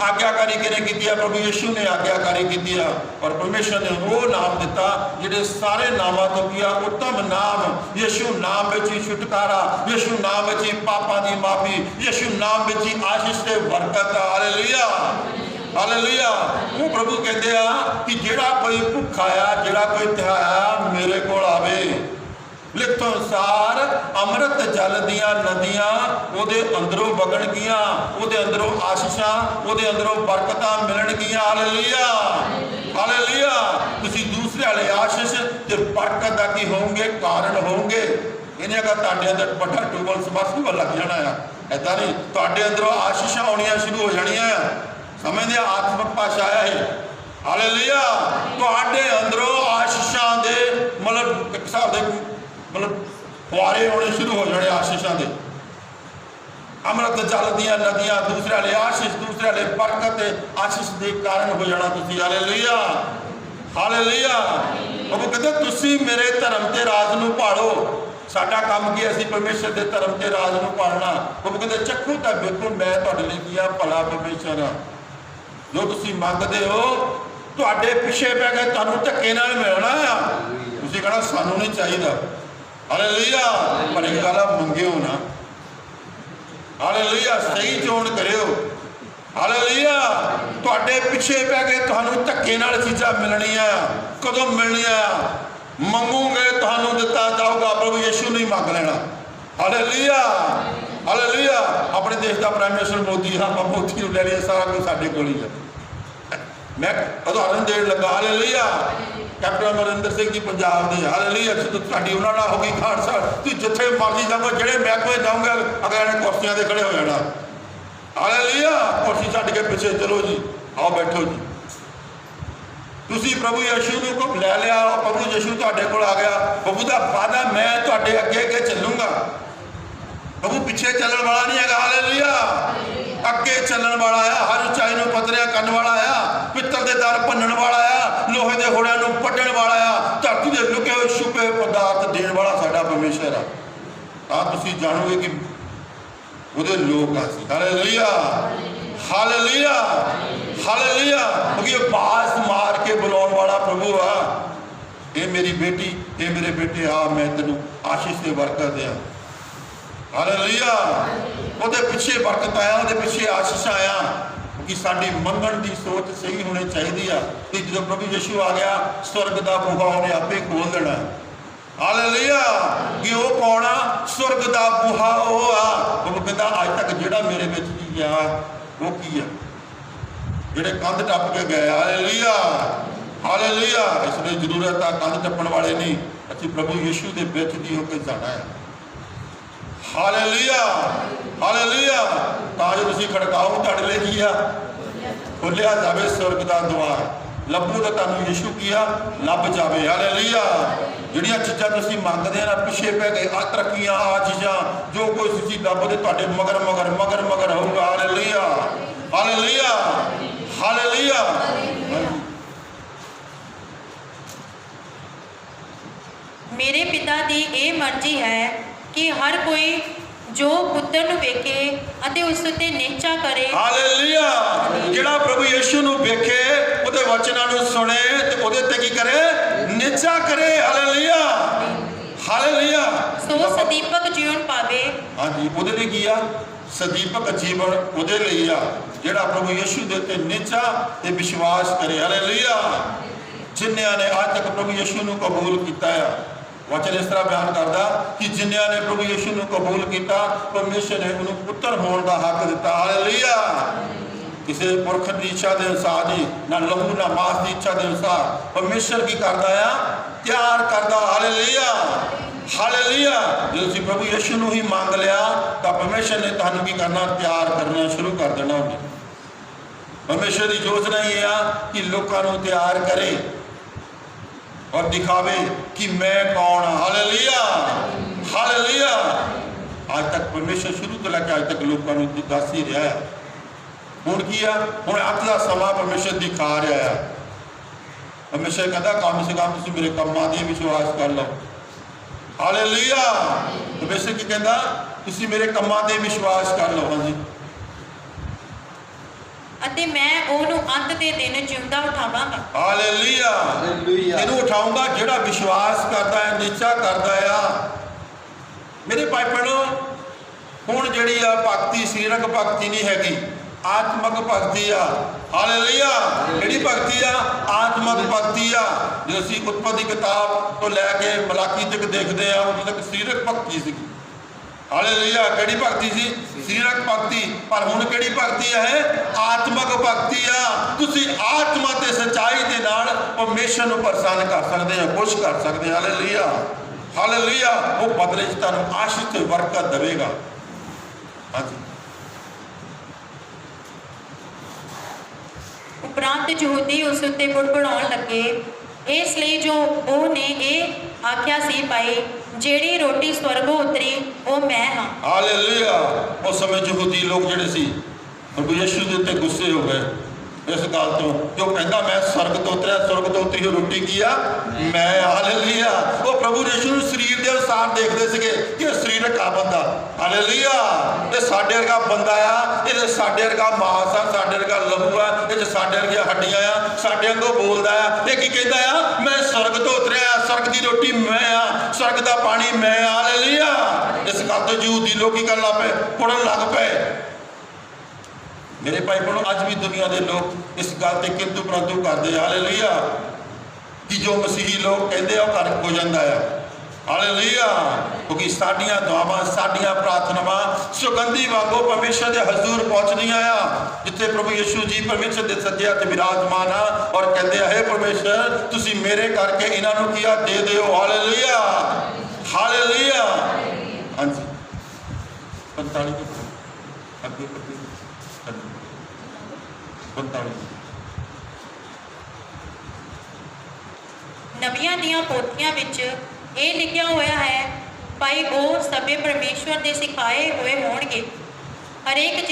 ਆਗਿਆਕਾਰੀ ਕਿਹਨੇ ਕੀਤੀ ਆ? ਪ੍ਰਭੂ ਯਿਸੂ ਨੇ ਆਗਿਆਕਾਰੀ ਕੀਤੀ ਆ। ਔਰ ਪਰਮੇਸ਼ਰ ਨੇ ਉਹ ਨਾਮ ਦਿੱਤਾ ਜਿਹੜੇ ਸਾਰੇ ਨਾਮਾਂ ਤੋਂ ਕੀ ਆ? ਉੱਤਮ ਨਾਮ। ਯਿਸੂ ਨਾਮ ਵਿੱਚ ਹੀ ਛੁਟਕਾਰਾ, ਯਿਸੂ ਨਾਮ ਵਿੱਚ ਹੀ ਪਾਪਾਂ ਦੀ ਮਾਫੀ, ਯਿਸੂ ਨਾਮ ਵਿੱਚ ਹੀ ਆਸ਼ੀਸ਼ ਤੇ ਬਰਕਤ। Hallelujah hallelujah. ਉਹ ਪ੍ਰਭੂ ਕਹਿੰਦੇ ਆ ਕਿ ਜਿਹੜਾ ਕੋਈ ਭੁੱਖਾ ਆ, ਜਿਹੜਾ ਕੋਈ ਤਿਹਾਇਆ ਮੇਰੇ ਕੋਲ ਆਵੇ। ਲਿਖਤ ਅਨੁਸਾਰ ਅੰਮ੍ਰਿਤ ਜਲ ਦੀਆਂ ਨਦੀਆਂ ਉਹਦੇ ਅੰਦਰੋਂ ਵਗਣਗੀਆਂ, ਉਹਦੇ ਅੰਦਰੋਂ ਆਸ਼ੀਸ਼ਾਂ, ਉਹਦੇ ਅੰਦਰੋਂ ਬਰਕਤਾਂ ਮਿਲਣਗੀਆਂ। Hallelujah, hallelujah. ਤੁਸੀਂ ਦੂਸਰੇ ਵਾਲੇ ਆਸ਼ੀਸ਼ ਤੇ ਬਰਕਤ ਦਾ ਕੀ ਹੋਵੋਗੇ? ਕਾਰਨ ਹੋਵੋਗੇ। ਇਹਨੇ ਅਗਰ ਤੁਹਾਡੇ ਅੰਦਰ ਵੱਡਾ ਟਿਊਬਲ ਸਮਰਸੀਬਲ ਲੱਗ ਜਾਣਾ ਆ, ਏਦਾਂ ਨਹੀਂ, ਤੁਹਾਡੇ ਅੰਦਰੋਂ ਆਸ਼ੀਸ਼ਾਂ ਆਉਣੀਆਂ ਸ਼ੁਰੂ ਹੋ ਜਾਣੀਆਂ ਆ। ਸਮਝਦੇ ਆ, ਆਤਮਿਕ ਭਾਸ਼ਾ ਆ ਇਹ। ਹਾਲੇਲੂਇਆ। ਤੁਹਾਡੇ ਅੰਦਰੋਂ ਆਸ਼ੀਸ਼ਾਂ ਦੇ ਮਤਲਬ ਇੱਕ ਹਿਸਾਬ ਦੇ ਮਤਲਬ ਫੁਆਰੇ ਆਉਣੇ ਸ਼ੁਰੂ ਹੋ ਜਾਣੇ ਆਸ਼ੀਸ਼ਾਂ ਦੇ। ਅੰਮ੍ਰਿਤ ਜਲ ਦੀਆਂ ਨਦੀਆਂ, ਦੂਸਰੇ ਵਾਲੇ ਆਸ਼ੀਸ਼, ਦੂਸਰੇ ਵਾਲੇ ਬਰਕਤ ਤੇ ਆਸ਼ੀਸ਼ ਦੇ ਕਾਰਨ ਹੋ ਜਾਣਾ ਤੁਸੀਂ। Hallelujah, hallelujah. ਉਹ ਕਹਿੰਦੇ ਤੁਸੀਂ ਮੇਰੇ ਧਰਮ ਤੇ ਰਾਜ ਨੂੰ ਭਾਲੋ। ਸਾਡਾ ਕੰਮ ਕੀ? ਅਸੀਂ ਪਰਮੇਸ਼ਰ ਦੇ ਧਰਮ ਤੇ ਰਾਜ ਨੂੰ ਪਾਲਣਾ। ਉਹ ਕਹਿੰਦੇ ਚੱਖੋ ਤਾਂ ਬਿਲਕੁਲ ਮੈਂ ਤੁਹਾਡੇ ਲਈ ਕੀ ਆ? ਭਲਾ ਪਰਮੇਸ਼ਰ ਆ। ਜੋ ਤੁਸੀਂ ਮੰਗਦੇ ਹੋ ਤੁਹਾਡੇ ਪਿੱਛੇ ਪੈ ਕੇ ਤੁਹਾਨੂੰ ਧੱਕੇ ਨਾਲ ਮਿਲਣਾ ਆ। ਤੁਸੀਂ ਕਹਣਾ ਸਾਨੂੰ ਨਹੀਂ ਚਾਹੀਦਾ। ਹਾਲੇਲੂਇਆ। ਪਰ ਇਹ ਗੱਲ ਮੰਗਿਓ ਨਾ। ਹਾਲੇਲੂਇਆ। ਸਹੀ ਚੋਣ ਕਰਿਓ। ਹਾਲੇਲੂਇਆ। ਤੁਹਾਡੇ ਪਿੱਛੇ ਪੈ ਕੇ ਤੁਹਾਨੂੰ ਧੱਕੇ ਨਾਲ ਚੀਜ਼ਾਂ ਮਿਲਣੀਆਂ। ਕਦੋਂ ਮਿਲਣੀਆਂ? ਮੰਗੋਗੇ ਤੁਹਾਨੂੰ ਦਿੱਤਾ ਜਾਊਗਾ। ਪ੍ਰਭੂ ਯਿਸੂ ਨੂੰ ਹੀ ਮੰਗ ਲੈਣਾ। Hallelujah, hallelujah. ਆਪਣੇ ਦੇਸ਼ ਦਾ ਪ੍ਰਾਈਮ ਮਿਨਿਸਟਰ ਮੋਦੀ, ਆਪਾਂ ਮੋਦੀ ਨੂੰ ਲੈ ਲਿਆ, ਸਾਰਾ ਕੁਝ ਸਾਡੇ ਕੋਲ ਹੀ ਹੈ। ਮੈਂ ਉਦਾਹਰਨ ਦੇਣ ਲੱਗਾ। ਹਾਲੇਲੂਇਆ। ਕੈਪਟਨ ਅਮਰਿੰਦਰ ਸਿੰਘ ਜੀ ਪੰਜਾਬ ਦੇ। ਹਾਲੇਲੂਇਆ। ਜਦੋਂ ਤੁਹਾਡੀ ਉਹਨਾਂ ਨਾਲ ਹੋ ਗਈ ਖਾਲਸਾ, ਤੁਸੀਂ ਜਿੱਥੇ ਮਰਜ਼ੀ ਜਾਓਗੇ, ਜਿਹੜੇ ਮਹਿਕਮੇ ਜਾਓਗੇ, ਅਗਲੇ ਨੇ ਕੁਰਸੀਆਂ ਤੇ ਖੜੇ ਹੋ ਜਾਣਾ। ਹਾਲੇਲੂਇਆ। ਕੁਰਸੀ ਛੱਡ ਕੇ ਪਿੱਛੇ ਚਲੋ ਜੀ, ਆਓ ਬੈਠੋ ਜੀ। ਤੁਸੀਂ ਪ੍ਰਭੂ ਯਿਸੂ ਨੂੰ ਕੋ ਲੈ ਲਿਆ, ਪ੍ਰਭੂ ਯਿਸੂ ਤੁਹਾਡੇ ਕੋਲ ਆ ਗਿਆ। ਪ੍ਰਭੂ ਦਾ ਵਾਅਦਾ, ਮੈਂ ਤੁਹਾਡੇ ਅੱਗੇ ਅੱਗੇ ਚੱਲੂੰਗਾ। ਪ੍ਰਭੂ ਪਿੱਛੇ ਚੱਲਣ ਵਾਲਾ ਨਹੀਂ ਹੈਗਾ। ਹਾਲੇਲੂਇਆ। ਅੱਗੇ ਚੱਲਣ ਵਾਲਾ ਆ। ਹਰ ਉਚਾਈ ਨੂੰ ਪੱਧਰਿਆ ਕਰਨ ਵਾਲਾ ਆ। ਪਿੱਤਲ ਦੇ ਦਰ ਭੰਨਣ ਵਾਲਾ ਆ। ਲੋਹੇ ਦੇ ਹੋੜਿਆਂ ਨੂੰ ਪੱਟਣ ਵਾਲਾ ਆ। ਧਰਤੀ ਦੇ ਲੁਕੇ ਹੋਏ ਛੁਪੇ ਪਦਾਰਥ ਦੇਣ ਵਾਲਾ ਸਾਡਾ ਪਰਮੇਸ਼ਰ ਆ। ਤਾਂ ਤੁਸੀਂ ਜਾਣੋਗੇ ਕਿ ਉਹਦੇ ਲੋਕ ਆ ਸੀ। Hallelujah, hallelujah, hallelujah. ਕਿਉਂਕਿ ਇਹ ਬਾਜ਼ ਮਾਰ ਕੇ ਬੁਲਾਉਣ ਵਾਲਾ ਪ੍ਰਭੂ ਆ। ਇਹ ਮੇਰੀ ਬੇਟੀ, ਇਹ ਮੇਰੇ ਬੇਟੇ, ਆ ਮੈਂ ਤੈਨੂੰ ਆਸ਼ੀਸ਼ ਤੇ ਬਰਕਤ ਦਿਆਂ। ਹਾਲੇਲੂਇਆ। ਉਹਦੇ ਪਿੱਛੇ ਬਰਕਤ ਆਇਆ, ਉਹਦੇ ਪਿੱਛੇ ਆਸ਼ੀਸ਼ ਆਇਆ। ਕਿ ਸਾਡੀ ਮੰਗਣ ਦੀ ਸੋਚ ਸਹੀ ਹੋਣੀ ਚਾਹੀਦੀ ਆ ਕਿ ਜਦੋਂ ਪ੍ਰਭੂ ਯਿਸੂ ਆ ਗਿਆ, ਸਵਰਗ ਦਾ ਬੂਹਾ ਉਹਨੇ ਆਪੇ ਖੋਲ ਦੇਣਾ। ਹਾਲੇਲੂਇਆ। ਕਿ ਉਹ ਕੌਣ ਆ? ਸਵਰਗ ਦਾ ਬੂਹਾ ਉਹ ਆ। ਉਹ ਕਹਿੰਦਾ ਅੱਜ ਤੱਕ ਜਿਹੜਾ ਮੇਰੇ ਵਿੱਚ ਨਹੀਂ ਗਿਆ ਉਹ ਕੀ ਆ? ਜਿਹੜੇ ਕੰਧ ਟੱਪ ਕੇ ਗਏ। Hallelujah, hallelujah. ਇਸ ਲਈ ਜ਼ਰੂਰਤ ਆ ਕੰਧ ਟੱਪਣ ਵਾਲੇ ਨਹੀਂ, ਅਸੀਂ ਪ੍ਰਭੂ ਯਿਸੂ ਦੇ ਵਿੱਚ ਦੀ ਹੋ ਕੇ ਜਾਣਾ ਹੈ। Hallelujah, hallelujah. ਤਾਂ ਜੋ ਤੁਸੀਂ ਖੜਕਾਓ, ਤੁਹਾਡੇ ਲਈ ਕੀ ਆ? ਖੋਲਿਆ ਜਾਵੇ ਸਵਰਗ ਦਾ ਦੁਆਰ। ਲੱਭੋ ਤਾਂ ਤੁਹਾਨੂੰ ਯਿਸੂ ਕੀ ਆ? ਲੱਭ ਜਾਵੇ। ਹਾਲੇਲੂਇਆ। ਜਿਹੜੀਆਂ ਚੀਜ਼ਾਂ ਤੁਸੀਂ ਮੰਗਦੇ ਆ ਨਾ, ਪਿੱਛੇ ਪੈ ਗਏ, ਆ ਤਰੱਕੀਆਂ, ਆ ਚੀਜ਼ਾਂ, ਜੋ ਕੋਈ ਤੁਸੀਂ ਲੱਭਦੇ ਤੁਹਾਡੇ ਮਗਰ ਮਗਰ ਮਗਰ ਮਗਰ ਹੋਊਗਾ। Hallelujah, hallelujah, hallelujah. ਮੇਰੇ ਪਿਤਾ ਦੀ ਇਹ ਮਰਜ਼ੀ ਹੈ ਕਿ ਹਰ ਕੋਈ ਜੋ ਪੁੱਤਰ ਨੂੰ ਵੇਖੇ ਅਤੇ ਉਸ ਉੱਤੇ ਨਿਹਚਾ ਕਰੇ। ਹਾਲੇਲੂਇਆ। ਜਿਹੜਾ ਪ੍ਰਭੂ ਯਿਸੂ ਨੂੰ ਵੇਖੇ, ਉਹਦੇ ਵਚਨਾਂ ਨੂੰ ਸੁਣੇ ਤੇ ਉਹਦੇ ਤੇ ਕੀ ਕਰੇ? ਨਿਹਚਾ ਕਰੇ। Hallelujah, hallelujah. ਸੋ ਸਦੀਪਕ ਜੀਵਨ ਪਾਵੇ। ਹਾਂਜੀ, ਉਹਦੇ ਲਈ ਕੀ ਆ? ਸਦੀਪਕ ਜੀਵਨ ਉਹਦੇ ਲਈ ਆ ਜਿਹੜਾ ਪ੍ਰਭੂ ਯਿਸੂ ਦੇ ਉੱਤੇ ਨਿਹਚਾ ਤੇ ਵਿਸ਼ਵਾਸ ਕਰੇ। ਹਾਲੇਲੂਇਆ। ਜਿਨ੍ਹਾਂ ਨੇ ਅੱਜ ਤੱਕ ਪ੍ਰਭੂ ਯਿਸੂ ਨੂੰ ਕਬੂਲ ਕੀਤਾ ਆ, ਵਚਨ ਇਸ ਤਰ੍ਹਾਂ ਬਿਆਨ ਕਰਦਾ ਕਿ ਜਿਨ੍ਹਾਂ ਨੇ ਪ੍ਰਭੂ ਯਿਸੂ ਨੂੰ ਕਬੂਲ ਕੀਤਾ, ਪਰਮੇਸ਼ਰ ਨੇ ਉਹਨੂੰ ਪੁੱਤਰ ਹੋਣ ਦਾ ਹੱਕ ਦਿੱਤਾ। ਹਾਲੇਲੂਇਆ। ਕਿਸੇ ਪੁਰਖ ਦੀ ਇੱਛਾ ਦੇ ਅਨੁਸਾਰ ਨਹੀਂ, ਨਾ ਲਹੂ ਨਾ ਮਾਸ ਦੀ ਇੱਛਾ ਦੇ ਅਨੁਸਾਰ। ਪਰਮੇਸ਼ਰ ਕੀ ਕਰਦਾ ਆ? ਤਿਆਰ ਕਰਦਾ। Hallelujah, hallelujah. ਜੇ ਤੁਸੀਂ ਪ੍ਰਭੂ ਯਿਸੂ ਨੂੰ ਹੀ ਮੰਗ ਲਿਆ ਤਾਂ ਪਰਮੇਸ਼ਰ ਨੇ ਤੁਹਾਨੂੰ ਕੀ ਕਰਨਾ? ਤਿਆਰ ਕਰਨਾ ਸ਼ੁਰੂ ਕਰ ਦੇਣਾ ਉਹਨੇ। ਪਰਮੇਸ਼ਰ ਦੀ ਯੋਜਨਾ ਇਹ ਆ ਕਿ ਲੋਕਾਂ ਨੂੰ ਤਿਆਰ ਕਰੇ और दिखावे कि मैं कौन हाँ। Hallelujah, hallelujah. आज तक परमेश्वर शुरू तो लैके आज तक लोगों को दस ही रहा है। हुण की आ? हुण अज का समा परमेश्वर दिखा रहा है। परमेश्वर कहता कम से कम तुसीं मेरे कामां ते विश्वास कर लो। हालेलुया। परमेश्वर की कहता तुसीं मेरे कामां ते विश्वास कर लो। हाँ जी। ਅਤੇ ਮੈਂ ਉਹਨੂੰ ਅੰਤ ਦੇ ਦਿਨ ਜਿਉਂਦਾ ਉਠਾਵਾਂਗਾ। Hallelujah, hallelujah. ਇਹਨੂੰ ਉਠਾਉਂਗਾ ਜਿਹੜਾ ਵਿਸ਼ਵਾਸ ਕਰਦਾ ਹੈ, ਨਿਸ਼ਚਾ ਕਰਦਾ ਆ। ਮੇਰੇ ਭਾਈ ਭੈਣੋ, ਹੁਣ ਜਿਹੜੀ ਆ ਭਗਤੀ ਸਰੀਰਕ ਭਗਤੀ ਨਹੀਂ ਹੈਗੀ। ਆਤਮਕ ਭਗਤੀ ਆ। ਹਾਲੇਲੂਇਆ। ਕਿਹੜੀ ਭਗਤੀ ਆ? ਆਤਮਕ ਭਗਤੀ ਆ। ਜੇ ਅਸੀਂ ਉਤਪਤੀ ਕਿਤਾਬ ਤੋਂ ਲੈ ਕੇ ਮਲਾਕੀ ਤੱਕ ਦੇਖਦੇ ਆ, ਉਦੋਂ ਤੱਕ ਸਰੀਰਕ ਭਗਤੀ ਸੀ। ਹਾਲੇਲੂਇਆ। ਕਿਹੜੀ ਭਗਤੀ ਸੀ? ਸਰੀਰਕ ਭਗਤੀ। ਪਰ ਹੁਣ ਕਿਹੜੀ ਭਗਤੀ ਹੈ? ਆਤਮਕ ਭਗਤੀ ਆ। ਤੁਸੀਂ ਆਤਮਾ ਤੇ ਸੱਚਾਈ ਦੇ ਨਾਲ ਪਰਮੇਸ਼ਰ ਨੂੰ ਪ੍ਰਸੰਨ ਕਰ ਸਕਦੇ ਆ, ਖੁਸ਼ ਕਰ ਸਕਦੇ ਆ। ਹਾਲੇਲੂਇਆ। ਹਾਲੇਲੂਇਆ। ਉਹ ਬਦਲੇ 'ਚ ਤੁਹਾਨੂੰ ਆਸ਼ੀਸ਼ ਤੇ ਬਰਕਤ ਦੇਵੇਗਾ। ਹਾਂਜੀ। ਉਪਰੰਤ ਯਹੂਦੀ ਉਸ ਉੱਤੇ ਬੁੜਬੁੜਾਉਣ ਲੱਗੇ, ਇਸ ਲਈ ਜੋ ਉਹਨੇ ਇਹ ਆਖਿਆ ਸੀ, ਭਾਈ ਜਿਹੜੀ ਰੋਟੀ ਸਵਰਗੋਂ ਉਤਰੀ ਉਹ ਮੈਂ ਹਾਂ। ਹਾਲੇਲੂਇਆ। ਉਸ ਸਮੇਂ ਯਹੂਦੀ ਲੋਕ ਜਿਹੜੇ ਸੀ ਪ੍ਰਭੂ ਯਿਸੂ ਦੇ ਉੱਤੇ ਗੁੱਸੇ ਹੋ ਗਏ ਇਸ ਗੱਲ ਤੋਂ ਕਿ ਉਹ ਕਹਿੰਦਾ ਮੈਂ ਸਵਰਗ ਤੋਂ ਉਤਰਿਆ, ਸਵਰਗ ਤੋਂ ਉਤਰੀ ਹੋਈ ਰੋਟੀ ਕੀ ਆ? ਮੈਂ। ਹਾਲੇਲੂਇਆ। ਉਹ ਪ੍ਰਭੂ ਯਿਸੂ ਨੂੰ ਸਰੀਰ ਦੇ ਅਨੁਸਾਰ ਦੇਖਦੇ ਸੀਗੇ ਕਿ ਇਹ ਸਰੀਰਕ ਆ ਬੰਦਾ। ਹਾਲੇਲੂਇਆ। ਇਹ ਸਾਡੇ ਵਰਗਾ ਬੰਦਾ ਆ, ਇਹਦੇ ਸਾਡੇ ਵਰਗਾ ਮਾਸ ਆ, ਸਾਡੇ ਵਰਗਾ ਲਹੂ ਆ, ਇਹ 'ਚ ਸਾਡੇ ਵਰਗੀਆਂ ਹੱਡੀਆਂ ਆ, ਸਾਡੇ ਵਾਂਗੂ ਬੋਲਦਾ ਆ। ਇਹ ਕੀ ਕਹਿੰਦਾ ਆ? ਮੈਂ ਸਵਰਗ ਤੋਂ ਉਤਰਿਆ, ਸਵਰਗ ਦੀ ਰੋਟੀ ਮੈਂ ਆ, ਸਵਰਗ ਦਾ ਪਾਣੀ ਮੈਂ। ਹਾਲੇਲੂਇਆ। ਇਸ ਗੱਲ ਤੋਂ ਯਹੂਦੀ ਲੋਕ ਕੀ ਕਰਨ ਲੱਗ ਪਏ? ਪੁੜਨ ਲੱਗ ਪਏ। ਮੇਰੇ ਭਾਈ ਭੈਣੋ, ਅੱਜ ਵੀ ਦੁਨੀਆ ਦੇ ਲੋਕ ਇਸ ਗੱਲ ਤੇ ਕਿੰਤੂ ਪਰੰਤੂ ਕਰਦੇ। ਹਾਲੇਲੂਇਆ। ਕਿ ਜੋ ਮਸੀਹੀ ਲੋਕ ਕਹਿੰਦੇ ਆ ਉਹ ਕਰ ਹੋ ਜਾਂਦਾ ਆ। ਹਾਲੇਲੂਇਆ। ਕਿਉਂਕਿ ਸਾਡੀਆਂ ਦੁਆਵਾਂ, ਸਾਡੀਆਂ ਪ੍ਰਾਰਥਨਾਵਾਂ ਸੁਗੰਧੀ ਵਾਂਗੂ ਪਰਮੇਸ਼ਰ ਦੇ ਹਜ਼ੂਰ ਪਹੁੰਚਦੀਆਂ ਆ, ਜਿੱਥੇ ਪ੍ਰਭੂ ਯਿਸੂ ਜੀ ਪਰਮੇਸ਼ਰ ਦੇ ਸੱਜੇ ਹੱਥ ਵਿਰਾਜਮਾਨ ਆ ਔਰ ਕਹਿੰਦੇ ਆ, ਹੇ ਪਰਮੇਸ਼ਰ ਤੁਸੀਂ ਮੇਰੇ ਕਰਕੇ ਇਹਨਾਂ ਨੂੰ ਕੀ ਆ? ਦੇ ਦਿਓ। ਹਾਲੇਲੂਇਆ। ਹਾਲੇਲੂਇਆ। ਹਾਂਜੀ। 45 ਅੱਗੇ 45। ਨਵੀਆਂ ਦੀਆਂ ਪੋਥੀਆਂ ਵਿੱਚ ਇਹ ਲਿਖਿਆ ਹੋਇਆ ਹੈ, ਭਾਈ ਉਹ ਸਭੇ ਪਰਮੇਸ਼ਵਰ ਦੇ ਸਿਖਾਏ ਹੋਏ ਹੋਣਗੇ, ਹਰੇਕ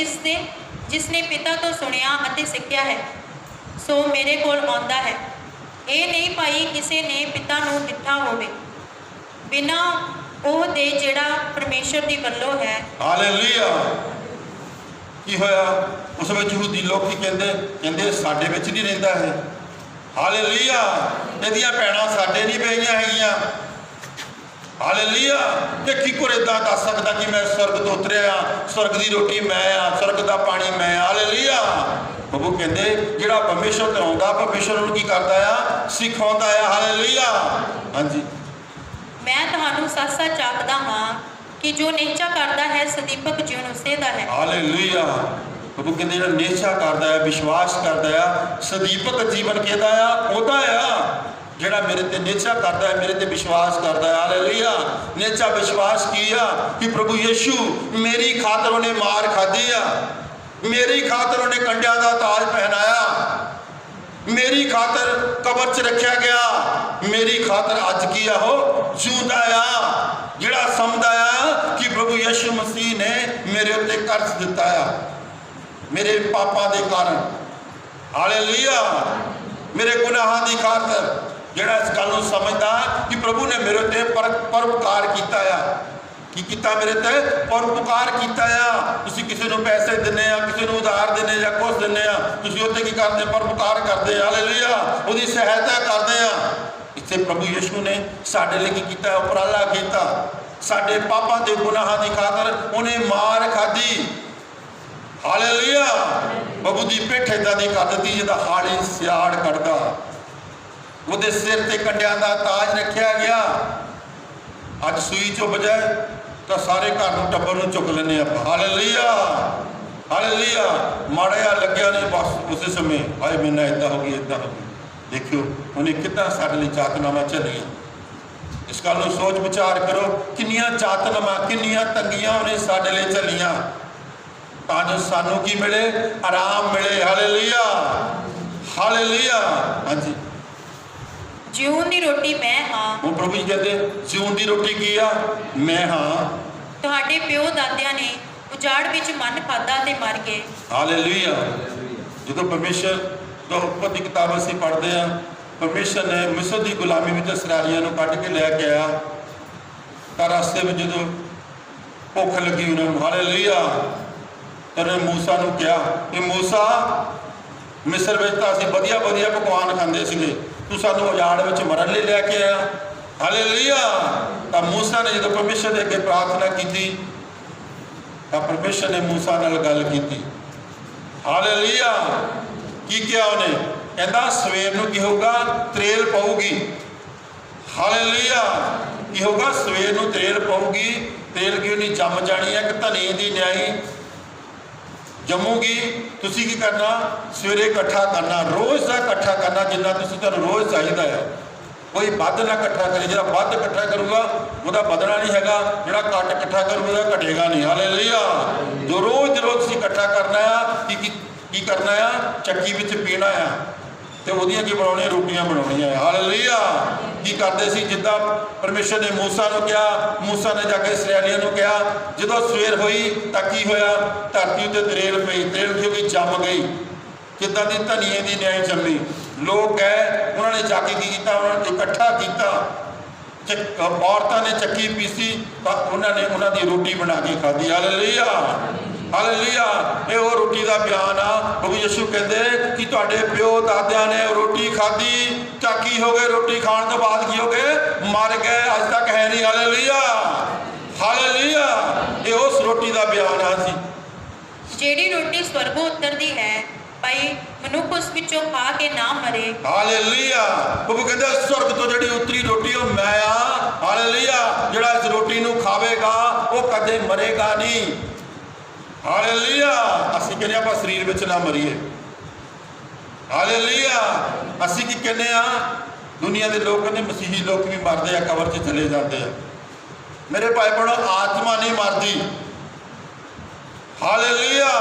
ਜਿਸਨੇ ਪਿਤਾ ਤੋਂ ਸੁਣਿਆ ਅਤੇ ਸਿੱਖਿਆ ਹੈ ਸੋ ਮੇਰੇ ਕੋਲ ਆਉਂਦਾ ਹੈ। ਇਹ ਨਹੀਂ ਭਾਈ ਕਿਸੇ ਨੇ ਪਿਤਾ ਨੂੰ ਦਿੱਤਾ ਹੋਵੇ, ਬਿਨਾਂ ਉਹ ਦੇ ਜਿਹੜਾ ਪਰਮੇਸ਼ਵਰ ਦੀ ਵੱਲੋਂ ਹੈ। ਹਾਲੇਲੂਇਆ। ਕੀ ਹੋਇਆ? ਉਸ ਵਿੱਚ ਯਹੂਦੀ ਲੋਕ ਕੀ ਕਹਿੰਦੇ ਸਾਡੇ ਵਿੱਚ ਨਹੀਂ ਰਹਿੰਦਾ ਹੈ। ਹਾਲੇਲੂਇਆ। ਇਹਦੀਆਂ ਭੈਣਾਂ ਸਾਡੇ ਨਹੀਂ ਪਈਆਂ ਹੈਗੀਆਂ। ਹਾਲੇਲੂਇਆ। ਤੇ ਕੀ ਕੋਰ ਇਦਾਂ ਦੱਸ ਸਕਦਾ ਕਿ ਮੈਂ ਸਵਰਗ ਤੋਂ ਉਤਰਿਆ, ਸਵਰਗ ਦੀ ਰੋਟੀ ਮੈਂ ਆ, ਸਵਰਗ ਦਾ ਪਾਣੀ ਮੈਂ। ਹਾਲੇਲੂਇਆ। ਪ੍ਰਭੂ ਕਹਿੰਦੇ ਜਿਹੜਾ ਪਰਮੇਸ਼ਰ ਤੋਂ ਆਉਂਦਾ, ਪਰਮੇਸ਼ਰ ਨੂੰ ਕੀ ਕਰਦਾ ਆ? ਸਿਖਾਉਂਦਾ ਆ। ਹਾਲੇਲੂਇਆ। ਹਾਂਜੀ। ਮੈਂ ਤੁਹਾਨੂੰ ਸੱਚ-ਸੱਚ ਆਖਦਾ ਹਾਂ ਕਿ ਜੋ ਨਿਹਚਾ ਕਰਦਾ ਹੈ ਸਦੀਪਕ ਜੀਵਨ ਉਸੇ ਦਾ ਹੈ। ਹਾਲੇਲੂਇਆ। ਪ੍ਰਭੂ ਕਹਿੰਦੇ ਜਿਹੜਾ ਨਿਹਚਾ ਕਰਦਾ ਹੈ, ਵਿਸ਼ਵਾਸ ਕਰਦਾ ਆ, ਸਦੀਪਕ ਜੀਵਨ ਕਿਹਦਾ ਆ? ਉਹਦਾ ਆ। ਜਿਹੜਾ ਮੇਰੇ ਤੇ ਨਿਹਚਾ ਕਰਦਾ ਹੈ, ਮੇਰੇ ਤੇ ਵਿਸ਼ਵਾਸ ਕਰਦਾ ਹੈ। ਹਾਲੇਲੂਇਆ। ਨਿਹਚਾ ਵਿਸ਼ਵਾਸ ਕੀ ਆ? ਕਿ ਪ੍ਰਭੂ ਯਿਸੂ ਮੇਰੀ ਖਾਤਰ ਉਹਨੇ ਮਾਰ ਖਾਧੀ ਆ, ਮੇਰੀ ਖਾਤਰ ਉਹਨੇ ਕੰਡਿਆਂ ਦਾ ਤਾਜ ਪਹਿਨਾਇਆ, ਮੇਰੀ ਖਾਤਰ ਕਬਰ 'ਚ ਰੱਖਿਆ ਗਿਆ, ਮੇਰੀ ਖਾਤਰ ਅੱਜ ਕੀ ਆ? ਉਹ ਜਿਉਂਦਾ ਆ। ਜਿਹੜਾ ਸਮਝਦਾ ਆ ਕਿ ਪ੍ਰਭੂ ਯਿਸੂ ਮਸੀਹ ਨੇ ਮੇਰੇ ਉੱਤੇ ਕਰਜ਼ ਦਿੱਤਾ ਆ ਮੇਰੇ ਪਾਪਾਂ ਦੇ ਕਾਰਨ। ਹਾਲੇਲੂਇਆ। ਮੇਰੇ ਗੁਨਾਹਾਂ ਦੀ ਖਾਤਰ ਜਿਹੜਾ ਇਸ ਗੱਲ ਨੂੰ ਸਮਝਦਾ ਕਿ ਪ੍ਰਭੂ ਨੇ ਮੇਰੇ ਉੱਤੇ ਪਰਉਪਕਾਰ ਕੀਤਾ ਆ। ਕੀ ਕੀਤਾ? ਮੇਰੇ ਤੇ ਪਰਉਪਕਾਰ ਕੀਤਾ ਆ। ਤੁਸੀਂ ਕਿਸੇ ਨੂੰ ਪੈਸੇ ਦਿੰਦੇ ਆ, ਕਿਸੇ ਨੂੰ ਉਧਾਰ ਦਿੰਦੇ ਜਾਂ ਕੁਛ ਦਿੰਦੇ ਆ, ਤੁਸੀਂ ਉੱਤੇ ਕੀ ਕਰਦੇ? ਪਰਉਪਕਾਰ ਕਰਦੇ। ਹਾਲੇਲੂਇਆ। ਉਹਦੀ ਸਹਾਇਤਾ ਕਰਦੇ ਆ। ਇੱਥੇ ਪ੍ਰਭੂ ਯਿਸੂ ਨੇ ਸਾਡੇ ਲਈ ਕੀ ਕੀਤਾ? ਉਪਰਾਲਾ ਕੀਤਾ। ਸਾਡੇ ਪਾਪਾਂ ਦੇ ਗੁਨਾਹਾਂ ਦੀ ਖਾਤਰ ਉਹਨੇ ਮਾਰ ਖਾਧੀ। ਹਾਲੇਲੂਇਆ। ਪ੍ਰਭੂ ਦੀ ਪਿੱਠ ਏਦਾਂ ਦੀ ਕਰ ਦਿੱਤੀ ਜਿਹਦਾ ਹਾੜੀ ਸਿਆੜ ਕੱਢਦਾ। ਉਹਦੇ ਸਿਰ ਤੇ ਕੰਡਿਆਂ ਦਾ ਤਾਜ ਰੱਖਿਆ ਗਿਆ। ਅੱਜ ਸੂਈ ਚੋਂ ਬਜਾਏ ਤਾਂ ਸਾਰੇ ਘਰ ਨੂੰ ਟੱਬਰ ਨੂੰ ਚੁੱਕ ਲੈਂਦੇ ਆਪਾਂ। ਹਾਲੇਲੂਇਆ। ਹਾਲੇਲੂਇਆ। ਮਾੜਾ ਜਿਹਾ ਲੱਗਿਆ ਨਹੀਂ ਬਸ ਉਸੇ ਸਮੇਂ ਹਾਏ ਮੇਰੇ ਨਾਲ ਏਦਾਂ ਹੋ ਗਈ, ਏਦਾਂ ਹੋ ਗਈ। ਦੇਖਿਓ ਉਹਨੇ ਕਿੱਦਾਂ ਸਾਡੇ ਲਈ ਚਾਤਨਾਵਾਂ ਝੱਲੀਆਂ। ਇਸ ਗੱਲ ਨੂੰ ਸੋਚ ਵਿਚਾਰ ਕਰੋ, ਕਿੰਨੀਆਂ ਚਾਤਨਾਵਾਂ, ਕਿੰਨੀਆਂ ਤੰਗੀਆਂ ਉਹਨੇ ਸਾਡੇ ਲਈ ਝੱਲੀਆਂ ਤਾਂ ਜੋ ਸਾਨੂੰ ਕੀ ਮਿਲੇ? ਆਰਾਮ ਮਿਲੇ। ਹਾਲੇਲੂਇਆ। ਹਾਲੇਲੂਇਆ। ਹਾਂਜੀ। ਜੀਵਨ ਦੀ ਰੋਟੀ ਮੈਂ ਹਾਂ। ਉਹ ਪ੍ਰਭੂ ਜੀ ਕਹਿੰਦੇ ਜੀਵਨ ਦੀ ਰੋਟੀ ਕੀ ਆ? ਮੈਂ ਹਾਂ। ਤੁਹਾਡੇ ਪਿਓ ਦਾਦਿਆਂ ਨੇ ਉਜਾੜ ਵਿੱਚ ਮਨ ਖਾਧਾ ਤੇ ਮਰ ਗਏ। ਹਾਲੇਲੂਇਆ। ਜਦੋਂ ਪਰਮੇਸ਼ਰ ਤੋਂ ਉਤਪਤੀ ਕਿਤਾਬ ਅਸੀਂ ਪੜ੍ਹਦੇ ਹਾਂ, ਪਰਮੇਸ਼ਰ ਨੇ ਮਿਸਰ ਦੀ ਗੁਲਾਮੀ ਵਿੱਚ ਇਸਰਾਏਲੀਆਂ ਨੂੰ ਕੱਢ ਕੇ ਲੈ ਕੇ ਆਇਆ ਤਾਂ ਰਸਤੇ ਵਿੱਚ ਜਦੋਂ ਭੁੱਖ ਲੱਗੀ ਉਹਨਾਂ ਨੂੰ, ਹਾਲੇਲੂਇਆ, ਤਾਂ ਉਹਨੇ ਮੂਸਾ ਨੂੰ ਕਿਹਾ ਕਿ ਮੂਸਾ, ਮਿਸਰ ਵਿੱਚ ਤਾਂ ਅਸੀਂ ਵਧੀਆ ਵਧੀਆ ਪਕਵਾਨ ਖਾਂਦੇ ਸੀਗੇ, ਤੂੰ ਸਾਨੂੰ ਉਜਾੜ ਵਿੱਚ ਮਰਨ ਲਈ ਲੈ ਕੇ ਆਇਆ। ਹਾਲੇਲੂਇਆ। ਤਾਂ ਮੂਸਾ ਨੇ ਜਦੋਂ ਪਰਮੇਸ਼ਰ ਦੇ ਅੱਗੇ ਪ੍ਰਾਰਥਨਾ ਕੀਤੀ ਤਾਂ ਪਰਮੇਸ਼ਰ ਨੇ ਮੂਸਾ ਨਾਲ ਗੱਲ ਕੀਤੀ। ਹਾਲੇਲੂਇਆ। ਕੀ ਕਿਹਾ ਉਹਨੇ? ਕਹਿੰਦਾ ਸਵੇਰ ਨੂੰ ਕੀ ਹੋਊਗਾ? ਤਰੇਲ ਪਊਗੀ। ਹਾਲੇਲੂਇਆ। ਕੀ ਹੋਊਗਾ? ਸਵੇਰ ਨੂੰ ਤਰੇਲ ਪਊਗੀ। ਤੇਲ ਕਿਉਂ ਨਹੀਂ ਜੰਮ ਜਾਣੀ ਹੈ ਕਿ ਧਨੀ ਦੀ ਨਿਆਈ ਜੰਮੂਗੀ। ਤੁਸੀਂ ਕੀ ਕਰਨਾ? ਸਵੇਰੇ ਇਕੱਠਾ ਕਰਨਾ, ਰੋਜ਼ ਦਾ ਇਕੱਠਾ ਕਰਨਾ, ਜਿੰਨਾ ਤੁਹਾਨੂੰ ਰੋਜ਼ ਚਾਹੀਦਾ ਹੈ। ਕੋਈ ਵੱਧ ਨਾ ਇਕੱਠਾ ਕਰੇ। ਜਿਹੜਾ ਵੱਧ ਇਕੱਠਾ ਕਰੂਗਾ ਉਹਦਾ ਵਧਣਾ ਨਹੀਂ ਹੈਗਾ, ਜਿਹੜਾ ਘੱਟ ਇਕੱਠਾ ਕਰੂਗਾ ਉਹਦਾ ਘਟੇਗਾ ਨਹੀਂ। ਹਾਲੇਲੂਇਆ। ਜੋ ਰੋਜ਼ ਦੇ ਰੋਜ਼ ਤੁਸੀਂ ਇਕੱਠਾ ਕਰਨਾ ਆ, ਕੀ ਕਰਨਾ ਆ? ਚੱਕੀ ਵਿੱਚ ਪੀਣਾ ਆ ਤੇ ਉਹਦੀਆਂ ਕੀ ਬਣਾਉਣੀਆਂ? ਰੋਟੀਆਂ ਬਣਾਉਣੀਆਂ। ਹਾਲੇਲੂਇਆ। ਕੀ ਕਰਦੇ ਸੀ? ਜਿੱਦਾਂ ਪਰਮੇਸ਼ਰ ਨੇ ਮੂਸਾ ਨੂੰ ਕਿਹਾ, ਮੂਸਾ ਨੇ ਜਾ ਕੇ ਇਸਰਾਏਲੀਆਂ ਨੂੰ ਕਿਹਾ, ਜਦੋਂ ਸਵੇਰ ਹੋਈ ਤਾਂ ਕੀ ਹੋਇਆ? ਧਰਤੀ ਉੱਤੇ ਤਰੇਲ ਪਈ। ਤਰੇਲ ਕਿਉਂਕਿ ਜੰਮ ਗਈ, ਕਿੱਦਾਂ ਦੀ ਧਨੀਏ ਦੀ ਨਿਆਈ ਜੰਮੀ। ਲੋਕ ਗਏ, ਉਹਨਾਂ ਨੇ ਜਾ ਕੇ ਕੀ ਕੀਤਾ? ਉਹਨਾਂ ਨੇ ਇਕੱਠਾ ਕੀਤਾ। ਔਰਤਾਂ ਨੇ ਚੱਕੀ ਪੀਸੀ ਤਾਂ ਉਹਨਾਂ ਨੇ ਉਹਨਾਂ ਦੀ ਰੋਟੀ ਬਣਾ ਕੇ ਖਾਧੀ। ਹਾਲੇਲੂਇਆ। ਹਾਲੇਲੂਇਆ। ਇਹ ਉਹ ਰੋਟੀ ਦਾ ਬਿਆਨ ਆ। ਪ੍ਰਭੂ ਯਿਸੂ ਕਹਿੰਦੇ ਕਿ ਤੁਹਾਡੇ ਪਿਓ ਦਾਦਿਆਂ ਨੇ ਰੋਟੀ ਖਾਧੀ ਤਾਂ ਕੀ ਹੋ ਗਏ? ਰੋਟੀ ਖਾਣ ਤੋਂ ਬਾਅਦ ਕੀ ਹੋ ਗਏ? ਮਰ ਗਏ। ਅੱਜ ਤੱਕ ਹੈ ਨਹੀਂ। ਹਾਲੇਲੂਇਆ। ਹਾਲੇਲੂਇਆ। ਇਹ ਉਸ ਰੋਟੀ ਦਾ ਬਿਆਨ ਆ ਸੀ। ਜਿਹੜੀ ਰੋਟੀ ਸਵਰਗੋਂ ਉਤਰਦੀ ਹੈ, ਭਾਈ ਮਨੁੱਖ ਉਸ ਵਿੱਚੋਂ ਖਾ ਕੇ ਨਾ ਮਰੇ। ਹਾਲੇਲੂਇਆ। ਪ੍ਰਭੂ ਕਹਿੰਦੇ ਸਵਰਗ ਤੋਂ ਜਿਹੜੀ ਉਤਰੀ ਰੋਟੀ ਉਹ ਮੈਂ ਆ। ਹਾਲੇਲੂਇਆ। ਜਿਹੜਾ ਇਸ ਰੋਟੀ ਨੂੰ ਖਾਵੇਗਾ ਉਹ ਕਦੇ ਮਰੇਗਾ ਨਹੀਂ। ਹਾਲੇਲੂਇਆ। ਅਸੀਂ ਕਹਿੰਦੇ ਆਪਾਂ ਸਰੀਰ ਵਿੱਚ ਨਾ ਮਰੀਏ। ਹਾਲੇਲੂਇਆ। ਅਸੀਂ ਕੀ ਕਹਿੰਦੇ ਆ? ਦੁਨੀਆ ਦੇ ਲੋਕ ਕਹਿੰਦੇ ਮਸੀਹੀ ਲੋਕ ਵੀ ਮਰਦੇ ਆ, ਕਬਰ 'ਚ ਚਲੇ ਜਾਂਦੇ ਆ। ਮੇਰੇ ਭਾਈ ਭੈਣੋ, ਆਤਮਾ ਨਹੀਂ ਮਰਦੀ। ਹਾਲੇਲੂਇਆ।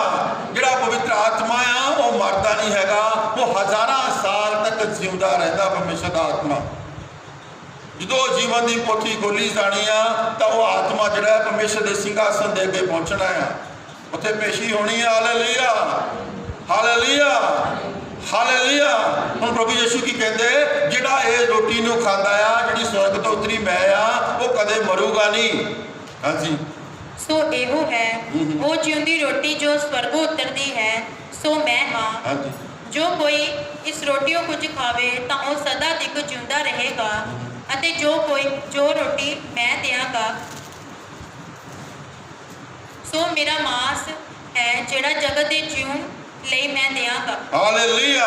ਜਿਹੜਾ ਪਵਿੱਤਰ ਆਤਮਾ ਆ ਉਹ ਮਰਦਾ ਨਹੀਂ ਹੈਗਾ, ਉਹ ਹਜ਼ਾਰਾਂ ਸਾਲ ਤੱਕ ਜਿਉਂਦਾ ਰਹਿੰਦਾ। ਪਰਮੇਸ਼ਰ ਦਾ ਆਤਮਾ ਜਦੋਂ ਜੀਵਨ ਦੀ ਪੋਥੀ ਖੋਲੀ ਜਾਣੀ ਆ ਤਾਂ ਉਹ ਆਤਮਾ ਜਿਹੜਾ ਪਰਮੇਸ਼ਰ ਦੇ ਸਿੰਘਾਸਨ ਦੇ ਅੱਗੇ ਪਹੁੰਚਣਾ ਆ, ਉੱਥੇ ਪੇਸ਼ੀ ਹੋਣੀ ਆ। ਹਾਲੇਲੂਇਆ। ਹਾਲੇਲੂਇਆ। ਹਾਲੇਲੂਇਆ। ਹੁਣ ਪ੍ਰਭੂ ਯਿਸੂ ਕੀ ਕਹਿੰਦੇ? ਜਿਹੜਾ ਇਹ ਰੋਟੀ ਨੂੰ ਖਾਂਦਾ ਆ, ਜਿਹੜੀ ਸਵਰਗ ਤੋਂ ਉਤਰੀ ਮੈਂ ਆ, ਉਹ ਕਦੇ ਮਰੂਗਾ ਨਹੀਂ। ਹਾਂਜੀ। ਸੋ ਇਹੋ ਹੈ ਉਹ ਜਿਉਂਦੀ ਰੋਟੀ ਜੋ ਸਵਰਗੋਂ ਉਤਰਦੀ ਹੈ, ਸੋ ਮੈਂ ਹਾਂ। ਹਾਂਜੀ। ਜੋ ਕੋਈ ਇਸ ਰੋਟੀਓ ਕੁਝ ਖਾਵੇ ਤਾਂ ਉਹ ਸਦਾ ਤੱਕ ਜਿਉਂਦਾ ਰਹੇਗਾ, ਅਤੇ ਜੋ ਰੋਟੀ ਮੈਂ ਦਿਆਂਗਾ ਸੋ ਮੇਰਾ ਮਾਸ ਹੈ, ਜਿਹੜਾ ਜਗਤ ਦੇ ਜਿਉਣ ਲਈ ਮੈਂ ਦਿਆਂਗਾ। ਹਾਲੇਲੂਇਆ।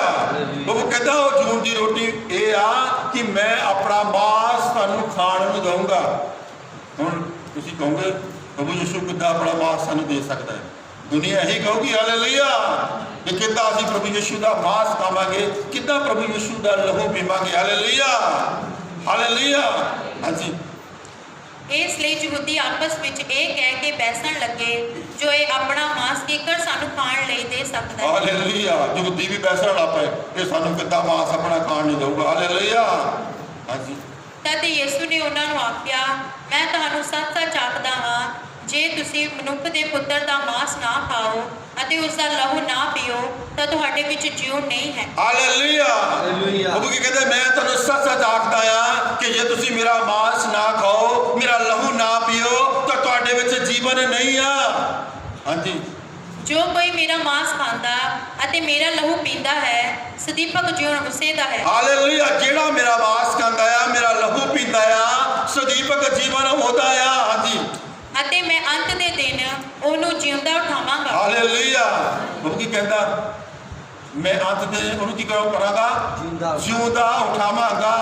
ਉਹ ਕਹਿੰਦਾ ਉਹ ਜੀਵਨ ਦੀ ਰੋਟੀ ਇਹ ਆ ਕਿ ਮੈਂ ਆਪਣਾ ਮਾਸ ਤੁਹਾਨੂੰ ਖਾਣ ਨੂੰ ਦਊਂਗਾ। ਹੁਣ ਤੁਸੀਂ ਕਹੋਗੇ ਪ੍ਰਭੂ ਯਿਸੂ ਕਿੱਦਾਂ ਆਪਣਾ ਮਾਸ ਸਾਨੂੰ ਦੇ ਸਕਦਾ ਹੈ? ਦੁਨੀਆ ਇਹੀ ਕਹੂਗੀ ਹਾਲੇਲੂਇਆ ਕਿ ਕਿੱਦਾਂ ਅਸੀਂ ਪ੍ਰਭੂ ਯਿਸੂ ਦਾ ਮਾਸ ਖਾਵਾਂਗੇ, ਕਿੱਦਾਂ ਪ੍ਰਭੂ ਯਿਸੂ ਦਾ ਲਹੂ ਪੀਵਾਂਗੇ। ਹਾਲੇਲੂਇਆ। ਹਾਲੇਲੂਇਆ। ਹਾਂਜੀ। ਇਸ ਲਈ ਯਹੂਦੀ ਆਪਸ ਵਿੱਚ ਇਹ ਕਹਿ ਕੇ ਬਹਿਸਣ ਲੱਗੇ, ਜੋ ਇਹ ਆਪਣਾ ਮਾਸ ਕਿੱਕਰ ਸਾਨੂੰ ਖਾਣ ਲਈ ਦੇ ਸਕਦਾ ਹੈ। ਹਾਲੇਲੂਇਆ। ਯਹੂਦੀ ਵੀ ਬਹਿਸਣ ਲੱਗ ਪਏ ਕਿ ਸਾਨੂੰ ਕਿੱਦਾਂ ਮਾਸ ਆਪਣਾ ਖਾਣ ਨਹੀਂ ਦਊਗਾ। ਹਾਲੇਲੂਇਆ। ਹਾਂਜੀ। ਤਦ ਯਿਸੂ ਨੇ ਉਹਨਾਂ ਨੂੰ ਆਖਿਆ, ਮੈਂ ਤੁਹਾਨੂੰ ਸੱਚ-ਸੱਚ ਆਖਦਾ ਹਾਂ, ਜੇ ਤੁਸੀਂ ਮਨੁੱਖ ਦੇ ਪੁੱਤਰ ਦਾ ਮਾਸ ਨਾ ਖਾਓ ਅਤੇ ਉਸ ਦਾ ਲਹੂ ਨਾ ਪੀਓ ਤਾਂ ਤੁਹਾਡੇ ਵਿੱਚ ਜੀਵਨ ਨਹੀਂ ਹੈ। ਹਾਲੇਲੂਇਆ। ਹਾਲੇਲੂਇਆ। ਉਹ ਕੀ ਕਹਿੰਦੇ? ਮੈਂ ਤੁਹਾਨੂੰ ਸੱਚ-ਸੱਚ ਆਖਦਾ ਆ ਕਿ ਜੇ ਤੁਸੀਂ ਮੇਰਾ ਮਾਸ ਨਾ ਖਾਓ, ਮੇਰਾ ਲਹੂ ਨਾ ਪੀਓ ਤਾਂ ਤੁਹਾਡੇ ਵਿੱਚ ਜੀਵਨ ਨਹੀਂ ਆ। ਹਾਂਜੀ। ਜੋ ਕੋਈ ਮੇਰਾ ਮਾਸ ਖਾਂਦਾ ਅਤੇ ਮੇਰਾ ਲਹੂ ਪੀਂਦਾ ਹੈ, ਸਦੀਪਕ ਜੀਵਨ ਉਸੇ ਦਾ ਹੈ। ਹਾਲੇਲੂਇਆ। ਜਿਹੜਾ ਮੇਰਾ ਮਾਸ ਖਾਂਦਾ ਆ, ਮੇਰਾ ਲਹੂ ਪੀਂਦਾ ਆ, ਸਦੀਪਕ ਜੀਵਨ ਉਹਦਾ ਆ। ਹਾਂਜੀ। ਅਤੇ ਮੈਂ ਅੰਤ ਦੇ ਦਿਨ ਉਹਨੂੰ ਜਿਉਂਦਾ ਉਠਾਵਾਂਗਾ। ਹਾਲੇਲੂਇਆ। ਉਹ ਕੀ ਕਹਿੰਦਾ? ਮੈਂ ਅੰਤ ਦੇ ਉਹਨੂੰ ਕੀ ਕਰਾਂਗਾ? ਜਿਉਂਦਾ ਉਠਾਵਾਂਗਾ।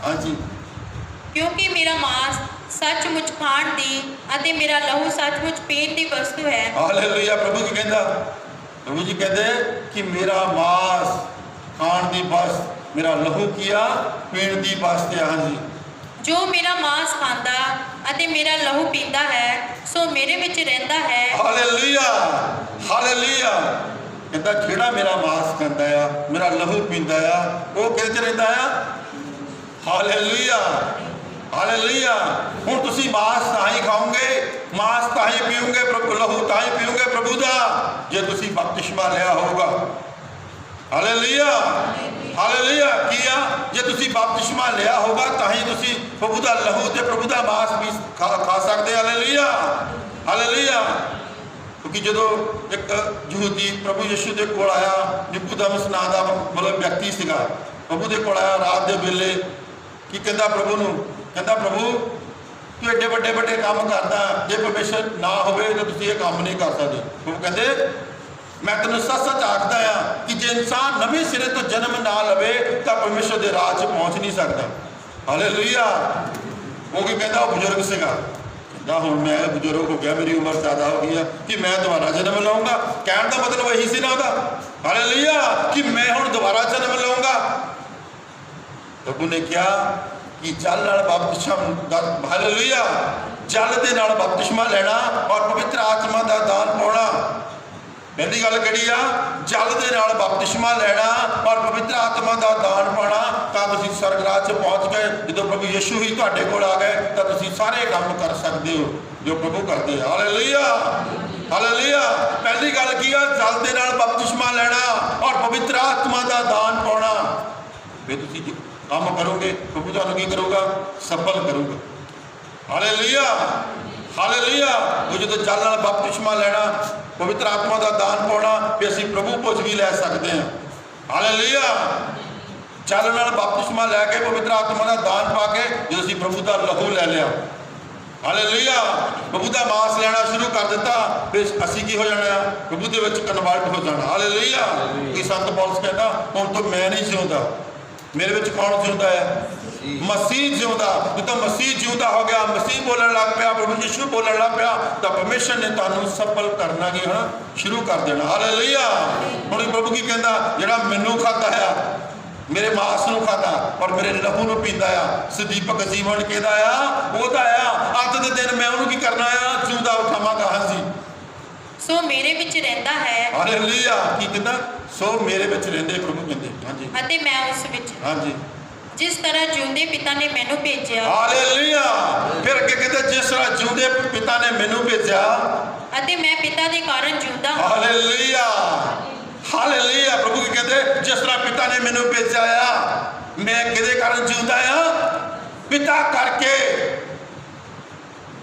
ਹਾਂਜੀ। ਕਿਉਂਕਿ ਮੇਰਾ ਮਾਸ ਸੱਚਮੁੱਚ ਖਾਣ ਦੀ ਅਤੇ ਮੇਰਾ ਲਹੂ ਸੱਚਮੁੱਚ ਪੀਣ ਦੀ ਵਸਤੂ ਹੈ। ਹਾਲੇਲੂਇਆ। ਪ੍ਰਭੂ ਕੀ ਕਹਿੰਦਾ? ਪ੍ਰਭੂ ਜੀ ਕਹਿੰਦੇ ਕਿ ਮੇਰਾ ਮਾਸ ਖਾਣ ਦੀ ਬਸ, ਮੇਰਾ ਲਹੂ ਕੀਆ ਪੀਣ ਦੀ ਬਸ ਤੇ। ਹਾਂਜੀ। ਜੋ ਮੇਰਾ ਮਾਸ ਖਾਂਦਾ ਅਤੇ ਮੇਰਾ ਲਹੂ ਪੀਂਦਾ ਹੈ, ਸੋ ਮੇਰੇ ਵਿੱਚ ਰਹਿੰਦਾ ਹੈ। ਹਾਲੇਲੂਇਆ। ਹਾਲੇਲੂਇਆ। ਕਹਿੰਦਾ ਜਿਹੜਾ ਮੇਰਾ ਮਾਸ ਖਾਂਦਾ ਆ, ਮੇਰਾ ਲਹੂ ਪੀਂਦਾ ਆ, ਉਹ ਕਿਹਦੇ 'ਚ ਰਹਿੰਦਾ ਆ? ਹਾਲੇਲੂਇਆ। ਹਾਲੇਲੂਇਆ। ਹੁਣ ਤੁਸੀਂ ਮਾਸ ਤਾਂ ਹੀ ਖਾਓਗੇ, ਮਾਸ ਤਾਂ ਹੀ ਪੀਓਗੇ, ਪ੍ਰਭੂ ਲਹੂ ਤਾਂ ਹੀ ਪੀਓਗੇ ਪ੍ਰਭੂ ਦਾ, ਜੇ ਤੁਸੀਂ ਬਪਤਿਸਮਾ ਲਿਆ ਹੋਊਗਾ। ਹਾਲੇਲੂਇਆ। ਹਾਲੇਲੂਇਆ। ਕੀ ਆ? ਜੇ ਤੁਸੀਂ ਬਪਤਿਸਮਾ ਲਿਆ ਹੋਊਗਾ ਤਾਂ ਹੀ ਤੁਸੀਂ ਪ੍ਰਭੂ ਦਾ ਲਹੂ ਤੇ ਪ੍ਰਭੂ ਦਾ ਮਾਸ ਵੀ ਖਾ ਸਕਦੇ। ਹਾਲੇਲੂਇਆ। ਹਾਲੇਲੂਇਆ। ਕਿਉਂਕਿ ਜਦੋਂ ਇੱਕ ਯਹੂਦੀ ਪ੍ਰਭੂ ਯਿਸੂ ਦੇ ਕੋਲ ਆਇਆ, ਨਿਕੋਦੇਮਸ ਨਾਂ ਦਾ ਮਤਲਬ ਵਿਅਕਤੀ ਸੀਗਾ, ਪ੍ਰਭੂ ਦੇ ਕੋਲ ਆਇਆ ਰਾਤ ਦੇ ਵੇਲੇ। ਕੀ ਕਹਿੰਦਾ ਪ੍ਰਭੂ ਨੂੰ? ਕਹਿੰਦਾ ਪ੍ਰਭੂ ਤੂੰ ਐਡੇ ਵੱਡੇ ਕੰਮ ਕਰਦਾ, ਜੇ ਪਰਮੇਸ਼ਰ ਨਾ ਹੋਵੇ ਤਾਂ ਤੁਸੀਂ ਇਹ ਕੰਮ ਨਹੀਂ ਕਰ ਸਕਦੇ। ਪ੍ਰਭੂ ਕਹਿੰਦੇ मैं तेन सच सच आखदा आ कि जे इंसान नवे सिरे तो जन्म ना लवे तो परमेश्वर के राज च पहुँच नहीं सकता। हालेलुया। क्योंकि कहता वो बुजुर्ग सीगा, कहता हुण मैं बुजुर्ग हो गया, मेरी उम्र ज़्यादा हो गई है कि मैं दोबारा जन्म लूँगा। कहने का मतलब यही सी ना ਉਹਦਾ, हालेलुया, कि मैं हुण दोबारा जन्म लूँगा। प्रभु ने कहा कि जल नाल बपतिस्मा, हालेलुया, जल दे नाल बपतिस्मा लेना और पवित्र आत्मा का दान पाना। पहली गल किहड़ी आ, जल दे नाल बपतिस्मा लेना और पवित्र आत्मा का दान पाना, तो तुसीं स्वर्ग राज च पहुँच गए। जो प्रभु यीशु ही तुहाडे कोल आ गए तो तुसीं सारे काम कर सकते हो जो प्रभु करते हैं। Hallelujah, hallelujah. पहली गल की आ, जल दे नाल बपतिस्मा लेना और पवित्र आत्मा का दान पाना। फिर तुसीं काम करोगे, प्रभु तुहानूं की करूगा? सफल करूगा। Hallelujah, hallelujah. वो जो जल नाल बपतिस्मा लेना, पवित्र आत्मा का दान पाना, फिर असीं प्रभु भुज भी लै सकते हैं। हालेलुया। जल नाल बपतिस्मा लैके पवित्र आत्मा का दान पा के जो असीं प्रभु का लहू लै लिया, हालेलुया, प्रभु का मांस लेना शुरू कर दिता, फिर असीं की हो जाना? प्रभु दे विच कन्वर्ट हो जाना। हालेलुया। कि संत पौलुस कहता हुण तो मैं नहीं जिउंदा, मेरे विच कौन जिउंदा है? मसीह जिउंदा। जो मसीह जिउंदा हो गया, मसीह बोलण लग पिया, प्रभु यीशु बोलण लग पिया, तो परमेश्वर ने तुहानूं सफल करना की है शुरू कर देना। हालेलुया। हुण प्रभु की कहता, जिहड़ा मैनूं खाता है, मेरे मांस नूं खाता और मेरे लहू नूं पींदा आ, सदीपक जीवन किहदा आ? ओहदा आ। अज दे दिन मैं उहनूं की करना आ? जिउंदा उठावांगा। हाँ जी। सो मेरे विच रहिंदा है। हालेलुया। की कहता? सो मेरे विच रहिंदे, प्रभु कहंदे। हाँ जी। अते मैं उस विच। हाँ जी। जिस तरह जिउंदे पिता ने मैनू भेजिया। हालेलुया। फिर अगे कहते जिस तरह जिउंदे पिता ने मैनू भेजा अते मैं पिता दे कारण जिउंदा हां। Hallelujah, hallelujah. प्रभु की कहते जिस तरह पिता ने मैनू भेजा आ, मैं किहदे कारण जिउंदा आ? पिता करके।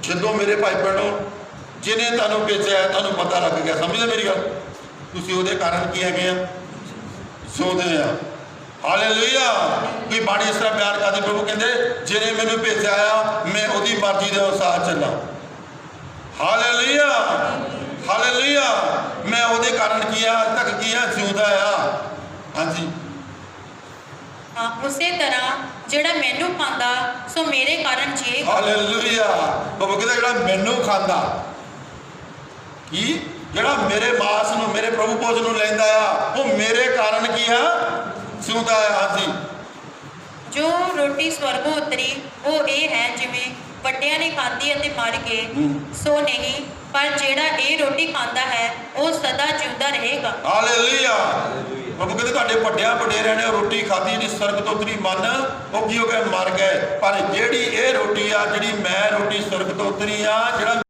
जदों मेरे भाई बहनों जिन्हें तुहानूं भेजा है, तुहानूं पता लग गया, समझदे मेरी गल? तुसीं उहदे कारण की हैगे आ? जिउंदे आ। हालेलुया। कोई बाणी इस तरह बयान करती, प्रभु कहते जिन्हें मैनू भेजा आ, मैं उहदी मर्जी के अनुसार चला। Hallelujah, hallelujah. मैं उहदे कारण की आ, अज तक की आ? जिउंदा आ। हाँ जी। हाँ, उसे तरह जिहड़ा मैनू खांदा सो मेरे कारण जिएगा। हालेलुया। प्रभु कहते जिहड़ा मैनू खांदा, की जिहड़ा मेरे मांस नूं, मेरे प्रभु भोज नूं लैंदा आ, वो मेरे कारण की है? जिउंदा है। हाँ जी। जो रोटी स्वर्गों उतरी वो ये है जिवें ਵੱਡਿਆਂ ने खाधी अते मर गए, सो नहीं, पर जेड़ा ये रोटी खाता है वो सदा जिउंदा रहेगा। हालेलुया। प्रभु कहते तुहाडे ਵੱਡਿਆਂ ਵਡੇਰਿਆਂ ने रोटी खाधी जिहड़ी स्वर्ग तो उतरी मन, वो की हो गए? मर गए। पर जिहड़ी ये रोटी आ, जिहड़ी मैं रोटी स्वर्ग तो उतरी आ, जिहड़ा